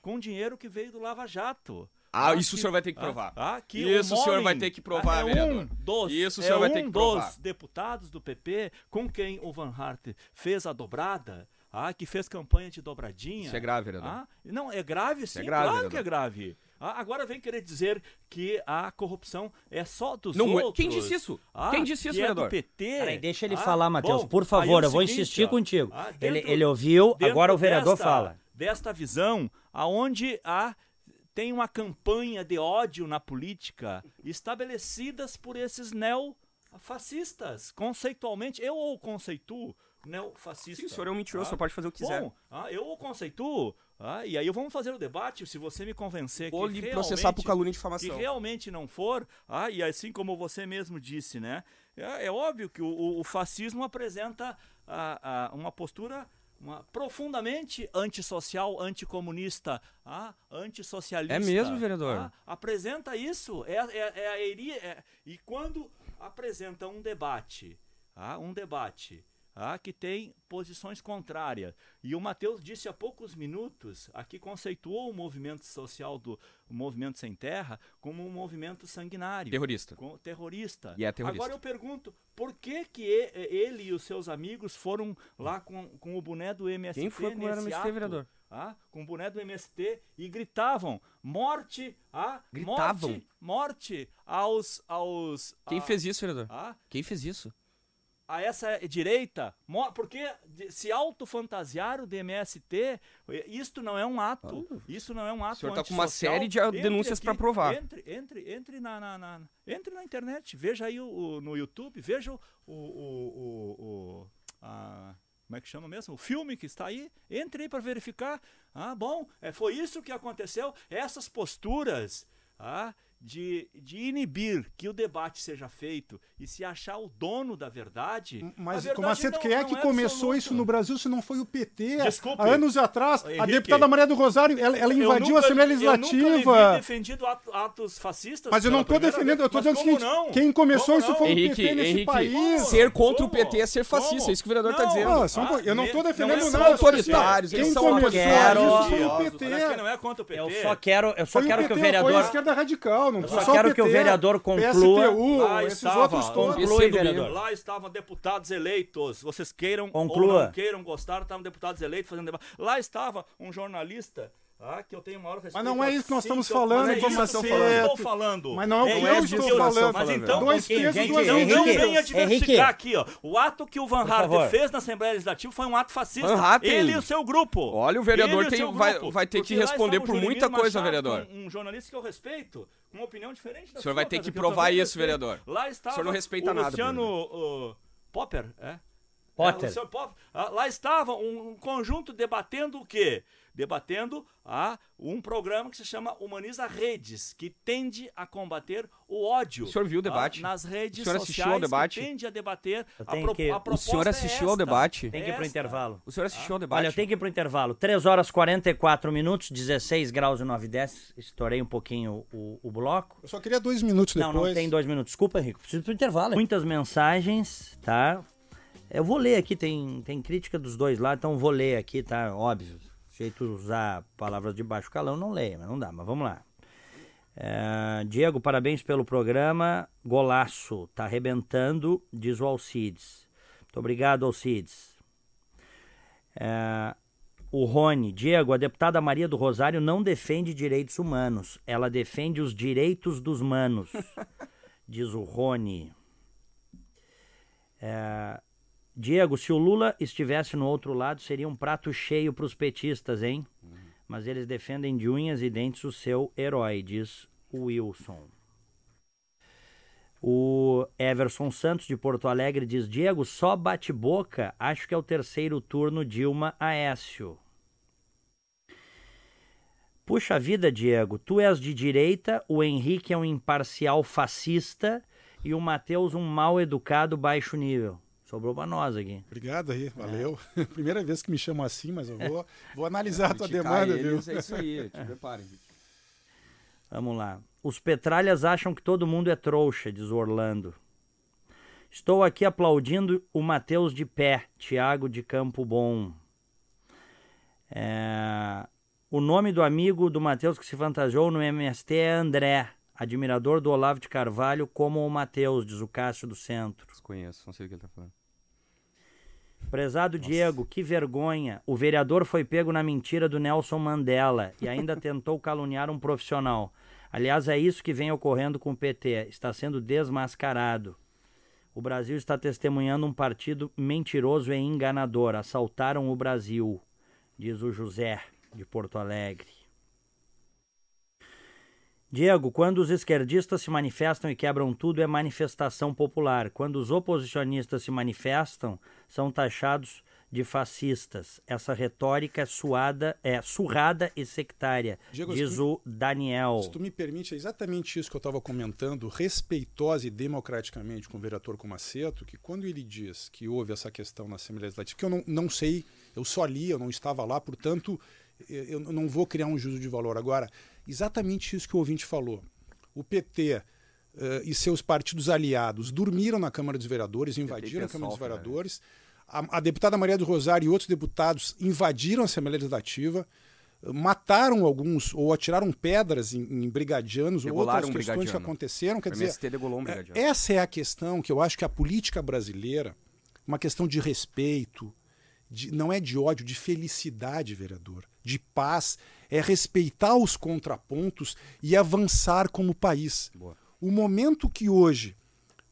com dinheiro que veio do Lava Jato. Isso o senhor vai ter que provar. Que Isso o senhor Molin vai ter que provar, vereador. Isso o senhor vai ter que provar. dos deputados do PP com quem o Van Hart fez a dobrada, que fez campanha de dobradinha. Isso é grave, vereador. Não, é grave sim, É grave, claro vereador. que é grave. Agora vem querer dizer que a corrupção é só dos Não, outros. quem disse isso? Quem disse isso, que é vereador? do PT. Peraí, deixa ele falar, Matheus. Bom, Por aí favor, é o eu vou seguinte, insistir ó, contigo. dentro- Ele ouviu, dentro agora o vereador desta- fala. Desta visão, aonde tem uma campanha de ódio na política estabelecidas por esses neofascistas. Conceitualmente, eu o conceituo neofascista. Sim, o senhor é um mentiroso, o senhor pode fazer o que quiser. Bom, eu o conceituo, e aí vamos fazer o debate, se você me convencer Vou que lhe realmente, processar por calúnia e que difamação. realmente não for, e assim como você mesmo disse, né? É óbvio que o fascismo apresenta uma postura profundamente antissocial, anticomunista, antissocialista. É mesmo, vereador? Apresenta isso. E quando apresenta um debate, que tem posições contrárias. E o Matheus disse há poucos minutos, aqui conceituou o movimento social do Movimento Sem Terra como um movimento sanguinário. Terrorista. Terrorista. E é terrorista. Agora eu pergunto, por que ele e os seus amigos foram lá com o boné do MST? Quem foi com o boné do nesse MST, ato? vereador? Com o boné do MST e gritavam morte, Gritavam? morte aos Quem fez isso, vereador? a Quem fez isso? essa direita, porque se autofantasiaram de MST, isto não é um ato. Isso não é um ato. O senhor está com uma antissocial. série de denúncias para provar. Entre na internet, veja aí no YouTube, veja como é que chama mesmo? O filme que está aí, entre aí para verificar. Foi isso que aconteceu. Essas posturas de inibir que o debate seja feito e se achar o dono da verdade. Mas, a verdade Comaceto, quem é que começou isso no Brasil se não foi o PT? Desculpe. Há anos atrás, a Henrique, deputada Maria do Rosário, ela invadiu a Assembleia Eu nunca Legislativa. vi defendido atos fascistas. Mas eu não estou pela primeira defendendo, eu estou vez. dizendo o Mas seguinte: como não? quem começou Como isso não? foi o Henrique, PT nesse país. ser contra o Como? PT é ser fascista, Como? é isso que o vereador está Não. dizendo. Eu não estou Não defendendo é nada. autoritários, Quem eles são começou autoritários. isso foi o Olha, PT. aqui não é contra o PT. Eu só quero Foi que o PT, Foi a vereador. esquerda radical, não Eu foi só só quero o que o PT, vereador conclua. PSTU, Lá esses estava, outros todos. Conclui, vereador. Lá estavam deputados eleitos. Vocês queiram Conclua. ou não queiram gostar, estavam deputados eleitos fazendo debate. Lá estava um jornalista. Que eu tenho maior respeito. Mas não é isso que nós estamos Sim, falando, mas é isso que eu Comaceto. estou falando. Mas não é o que eu isso estou que falando. Mas então, Dois pesos, gente, duas não Henrique, venha diversificar Henrique. aqui, ó. O ato que o Van Por Hart favor. fez na Assembleia Legislativa foi um ato fascista. Van Hatten. Ele e o seu grupo. Olha, o vereador Ele e o seu vai grupo. ter que Porque lá responder estava por o muita Jurimiro coisa, Machado, vereador. Um jornalista que eu respeito, com uma opinião diferente da O senhor sua, vai ter mas que eu provar também isso, respeito. vereador. Lá estava O senhor não respeita o nada, Luciano Popper, Potter. o Luciano Popper. Lá estava um conjunto debatendo o quê? Debatendo um programa que se chama Humaniza Redes, que tende a combater o ódio. O senhor viu o debate? Nas redes O senhor sociais, assistiu ao debate? que tende a debater. O senhor assistiu ao debate? Tem que ir pro intervalo. O senhor assistiu ao debate? Olha, eu tenho que ir pro intervalo. 3h44, 16 graus e 9/10. Estourei um pouquinho o bloco. Eu só queria 2 minutos depois. Não tem 2 minutos. Desculpa, Henrique. Preciso ir pro intervalo. Muitas mensagens, tá? Eu vou ler aqui, tem crítica dos dois lados, então vou ler aqui, tá? Óbvio. Jeito de usar palavras de baixo calão, não leio, mas não dá, mas vamos lá. Diego, parabéns pelo programa. Golaço, tá arrebentando, diz o Alcides. Muito obrigado, Alcides. O Rony, Diego, a deputada Maria do Rosário não defende direitos humanos, ela defende os direitos dos manos. Diz o Rony. Diego, se o Lula estivesse no outro lado, seria um prato cheio para os petistas, hein? Mas eles defendem de unhas e dentes o seu herói, diz o Wilson. O Everson Santos, de Porto Alegre, diz: Diego, só bate-boca, acho que é o terceiro turno Dilma-Aécio. Puxa vida, Diego, tu és de direita, o Henrique é um imparcial fascista e o Matheus um mal educado baixo nível. Sobrou pra nós aqui. Obrigado aí, valeu. Primeira vez que me chamam assim, mas eu vou analisar a tua demanda, viu? É isso aí, te preparem. Vamos lá. Os petralhas acham que todo mundo é trouxa, diz o Orlando. Estou aqui aplaudindo o Matheus de pé, Thiago de Campo Bom. O nome do amigo do Matheus que se fantasiou no MST é André, admirador do Olavo de Carvalho como o Matheus, diz o Cássio do Centro. Desconheço, não sei o que ele tá falando. Prezado Diego, que vergonha. O vereador foi pego na mentira do Nelson Mandela e ainda tentou caluniar um profissional. Aliás, é isso que vem ocorrendo com o PT. Está sendo desmascarado. O Brasil está testemunhando um partido mentiroso e enganador. Assaltaram o Brasil, diz o José, de Porto Alegre. Diego, quando os esquerdistas se manifestam e quebram tudo, é manifestação popular. Quando os oposicionistas se manifestam, são taxados de fascistas. Essa retórica é surrada e sectária, Diego, diz o Daniel. Se tu me permite, é exatamente isso que eu estava comentando, respeitosa e democraticamente com o vereador Comaceto, que quando ele diz que houve essa questão na Assembleia Legislativa, que eu não sei, eu só li, eu não estava lá, portanto, eu não vou criar um juízo de valor. Agora, exatamente isso que o ouvinte falou. O PT e seus partidos aliados dormiram na Câmara dos Vereadores, invadiram a Câmara dos Vereadores. A deputada Maria do Rosário e outros deputados invadiram a Assembleia Legislativa, mataram alguns ou atiraram pedras em brigadianos ou outras questões que aconteceram. Quer dizer, essa é a questão que eu acho que a política brasileira, uma questão de respeito, não é de ódio, de felicidade, vereador, de paz, é respeitar os contrapontos e avançar como país. Boa. O momento que hoje,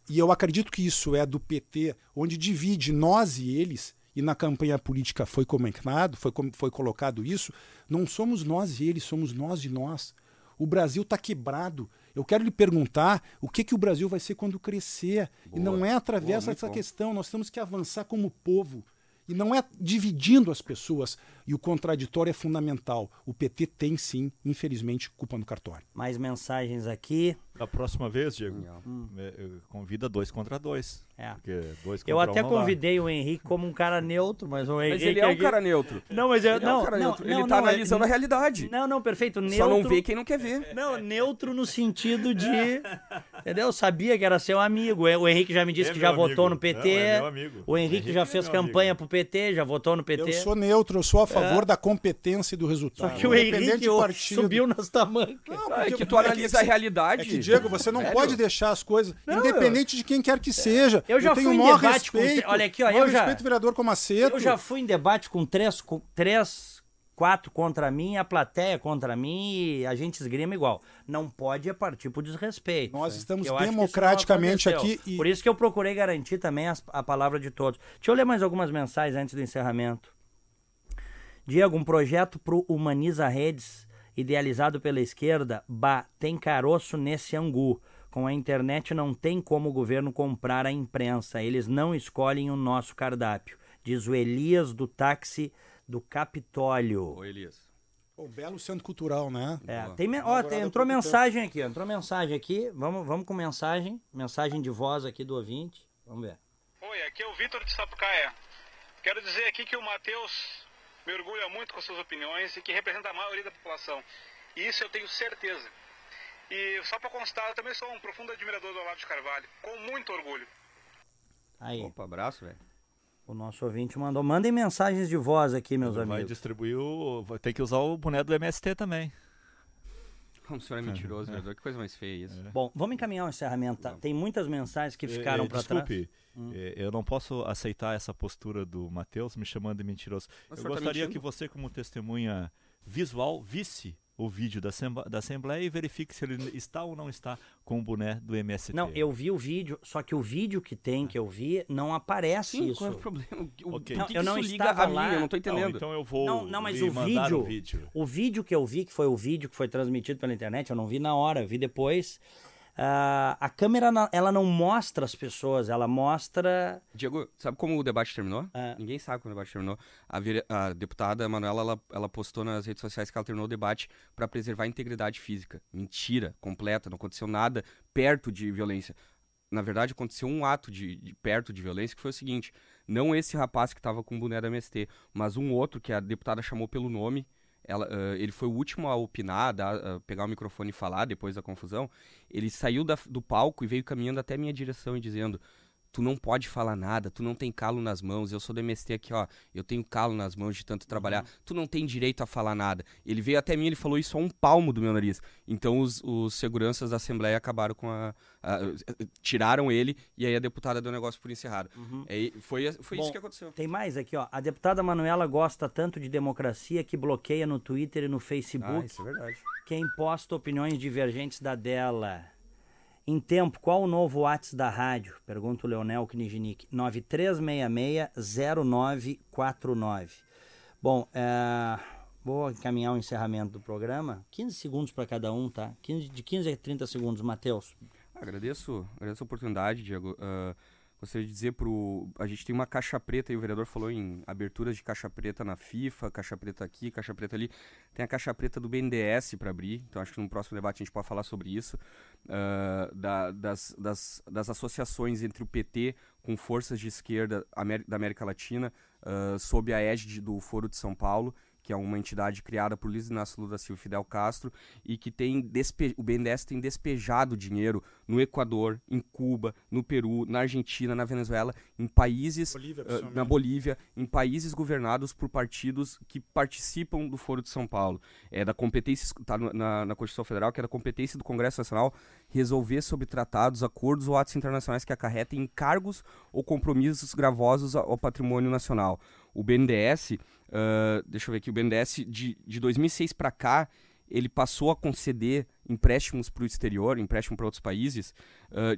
e eu acredito que isso é do PT, onde divide nós e eles, e na campanha política foi comentado, foi colocado isso, não somos nós e eles, somos nós e nós. O Brasil está quebrado. Eu quero lhe perguntar o que o Brasil vai ser quando crescer. Boa. E não é através dessa questão, nós temos que avançar como povo. E não é dividindo as pessoas. E o contraditório é fundamental. O PT tem, sim, infelizmente, culpa no cartório. Mais mensagens aqui. Da próxima vez, Diego, convida 2 contra 2. Porque 2 contra eu até um convidei o Henrique como um cara neutro, mas o Henrique... Mas ele é um cara neutro. Não, mas ele tá analisando a realidade. Não, perfeito. Neutro... Só não vê quem não quer ver. Não, neutro no sentido de... Entendeu? Eu sabia que era seu amigo. O Henrique já me disse que já votou no PT. Não, é meu amigo. O Henrique já fez campanha pro PT, já votou no PT. Eu sou neutro, eu sou a favor da competência e do resultado. Só que o Henrique subiu nas tamancas. É que tu analisa a realidade. É que, Diego, você não pode deixar as coisas, independente de quem quer que seja. Eu já fui em debate com... Olha aqui, ó. Eu respeito o vereador Comaceto. Eu já fui em debate com 4 contra mim, a plateia contra mim, e a gente esgrima igual. Não pode partir pro desrespeito. Nós estamos democraticamente aqui. Por isso que eu procurei garantir também a palavra de todos. Deixa eu ler mais algumas mensagens antes do encerramento. Diego, um projeto pro Humaniza Redes, idealizado pela esquerda, tem caroço nesse angu. Com a internet não tem como o governo comprar a imprensa. Eles não escolhem o nosso cardápio. Diz o Elias do táxi do Capitólio. Ô, Elias. O belo centro cultural, né? Entrou mensagem aqui. Vamos com mensagem de voz aqui do ouvinte. Vamos ver. Oi, aqui é o Vitor de Sapucaia. Quero dizer aqui que o Matheus me orgulha muito com suas opiniões e que representa a maioria da população. E isso eu tenho certeza. E só para constar, eu também sou um profundo admirador do Olavo de Carvalho, com muito orgulho. Aí. Opa, abraço, velho. O nosso ouvinte mandou. Mandem mensagens de voz aqui, meus amigos. Vai distribuir vai ter que usar o boné do MST também. Como o senhor é mentiroso, vereador. Que coisa mais feia isso. Bom, vamos encaminhar o encerramento. Tá? Tem muitas mensagens que ficaram para trás. Desculpe, eu não posso aceitar essa postura do Matheus me chamando de mentiroso. Eu gostaria que você, como testemunha visual, visse o vídeo da Assembleia e verifique se ele está ou não está com o boné do MST. Não, eu vi o vídeo, só que o vídeo que eu vi, não aparece isso. Qual é o problema? Ok. Não, que eu não isso liga estava a lá. mim? Eu não tô entendendo. Então eu vou mas lhe o mandar vídeo, o vídeo que eu vi, que foi o vídeo que foi transmitido pela internet, eu não vi na hora, eu vi depois. A câmera, ela não mostra as pessoas, ela mostra... Diego, sabe como o debate terminou? Ninguém sabe como o debate terminou. A deputada Manuela, ela postou nas redes sociais que ela terminou o debate para preservar a integridade física. Mentira completa, não aconteceu nada perto de violência. Na verdade, aconteceu um ato de perto de violência, que foi o seguinte: não esse rapaz que estava com o boné da MST, mas um outro que a deputada chamou pelo nome. Ele foi o último a opinar, pegar o microfone e falar depois da confusão. Ele saiu do palco e veio caminhando até minha direção e dizendo: tu não pode falar nada, tu não tem calo nas mãos, eu sou do MST aqui, ó, eu tenho calo nas mãos de tanto trabalhar, tu não tem direito a falar nada. Ele veio até mim e ele falou isso a um palmo do meu nariz. Então os seguranças da Assembleia acabaram com tiraram ele, e aí a deputada deu o negócio por encerrado. Foi Bom, isso que aconteceu. Tem mais aqui, ó. A deputada Manuela gosta tanto de democracia que bloqueia no Twitter e no Facebook Isso é verdade. quem posta opiniões divergentes da dela. Em tempo, qual o novo WhatsApp da rádio? Pergunta o Leonel Knijnik. 9366-0949. Bom, vou encaminhar o encerramento do programa. 15 segundos para cada um, tá? De 15 a 30 segundos. Matheus. Agradeço a oportunidade, Diego. Gostaria de dizer a gente tem uma caixa preta, e o vereador falou em aberturas de caixa preta na FIFA, caixa preta aqui, caixa preta ali. Tem a caixa preta do BNDES para abrir, então acho que no próximo debate a gente pode falar sobre isso. Das associações entre o PT com forças de esquerda da América Latina, sob a égide do Foro de São Paulo, que é uma entidade criada por Luiz Inácio Lula da Silva e Fidel Castro, e que o BNDES tem despejado dinheiro no Equador, em Cuba, no Peru, na Argentina, na Venezuela, em países, na Bolívia, em países governados por partidos que participam do Foro de São Paulo. Da competência, está na Constituição Federal, que é da competência do Congresso Nacional resolver sobre tratados, acordos ou atos internacionais que acarretem encargos ou compromissos gravosos ao patrimônio nacional. O BNDES, deixa eu ver aqui, o BNDES de 2006 para cá, ele passou a conceder empréstimos para o exterior, empréstimo para outros países,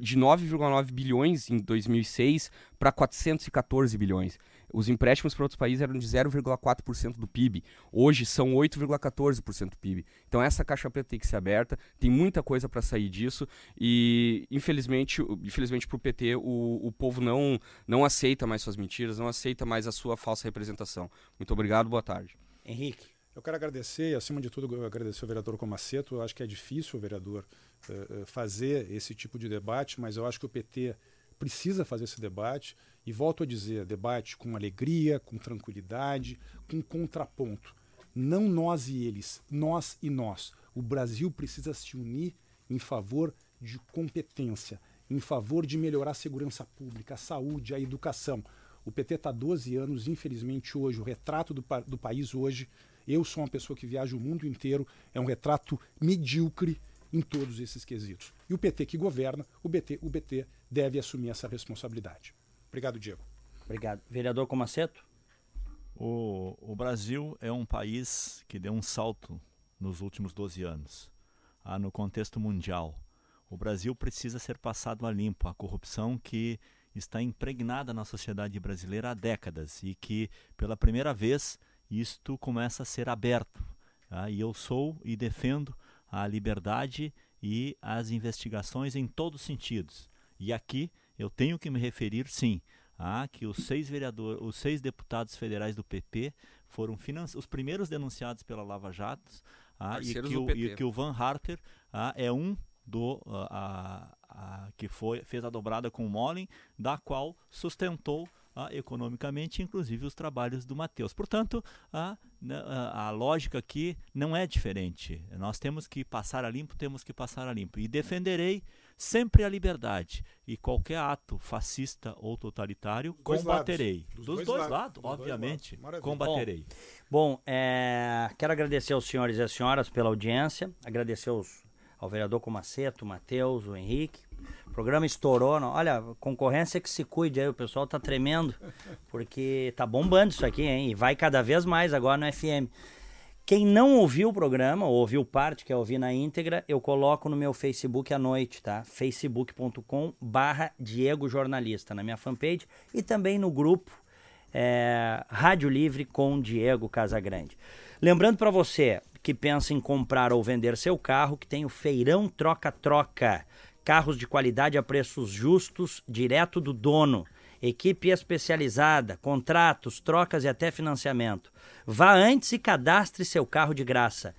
de 9,9 bilhões em 2006 para 414 bilhões. Os empréstimos para outros países eram de 0,4% do PIB. Hoje são 8,14% do PIB. Então essa caixa preta tem que ser aberta, tem muita coisa para sair disso, e infelizmente para o PT, o povo não aceita mais suas mentiras, não aceita mais a sua falsa representação. Muito obrigado, boa tarde. Henrique. Eu quero agradecer, e acima de tudo, agradecer ao vereador Comassetto. Eu acho que é difícil o vereador fazer esse tipo de debate, mas eu acho que o PT precisa fazer esse debate. E volto a dizer, debate com alegria, com tranquilidade, com contraponto. Não nós e eles, nós e nós. O Brasil precisa se unir em favor de competência, em favor de melhorar a segurança pública, a saúde, a educação. O PT está há 12 anos, infelizmente hoje, o retrato do país hoje, eu sou uma pessoa que viaja o mundo inteiro, é um retrato medíocre em todos esses quesitos. E o PT que governa, o BT deve assumir essa responsabilidade. Obrigado, Diego. Obrigado. Vereador Comassetto? O Brasil é um país que deu um salto nos últimos 12 anos, no contexto mundial. O Brasil precisa ser passado a limpo. A corrupção que está impregnada na sociedade brasileira há décadas e que, pela primeira vez, isto começa a ser aberto. E eu sou e defendo a liberdade e as investigações em todos os sentidos. E aqui eu tenho que me referir, sim, que os 6 deputados federais do PP foram os primeiros denunciados pela Lava Jato, e que o Van Harter é um que fez a dobrada com o Mollen, da qual sustentou economicamente, inclusive, os trabalhos do Matheus. Portanto, a lógica aqui não é diferente. Nós temos que passar a limpo, e defenderei sempre a liberdade. E qualquer ato fascista ou totalitário, combaterei. Dos dois lados, obviamente, combaterei. Bom, quero agradecer aos senhores e às senhoras pela audiência, agradecer ao vereador Comassetto, o Matheus, o Henrique. O programa estourou. Olha, concorrência que se cuide aí, o pessoal tá tremendo, porque tá bombando isso aqui, hein? E vai cada vez mais agora no FM. Quem não ouviu o programa, ou ouviu parte, quer ouvir na íntegra, eu coloco no meu Facebook à noite, tá? facebook.com/Diego Jornalista, na minha fanpage, e também no grupo Rádio Livre com Diego Casagrande. Lembrando para você que pensa em comprar ou vender seu carro, que tem o Feirão Troca-Troca. Carros de qualidade a preços justos, direto do dono. Equipe especializada, contratos, trocas e até financiamento. Vá antes e cadastre seu carro de graça.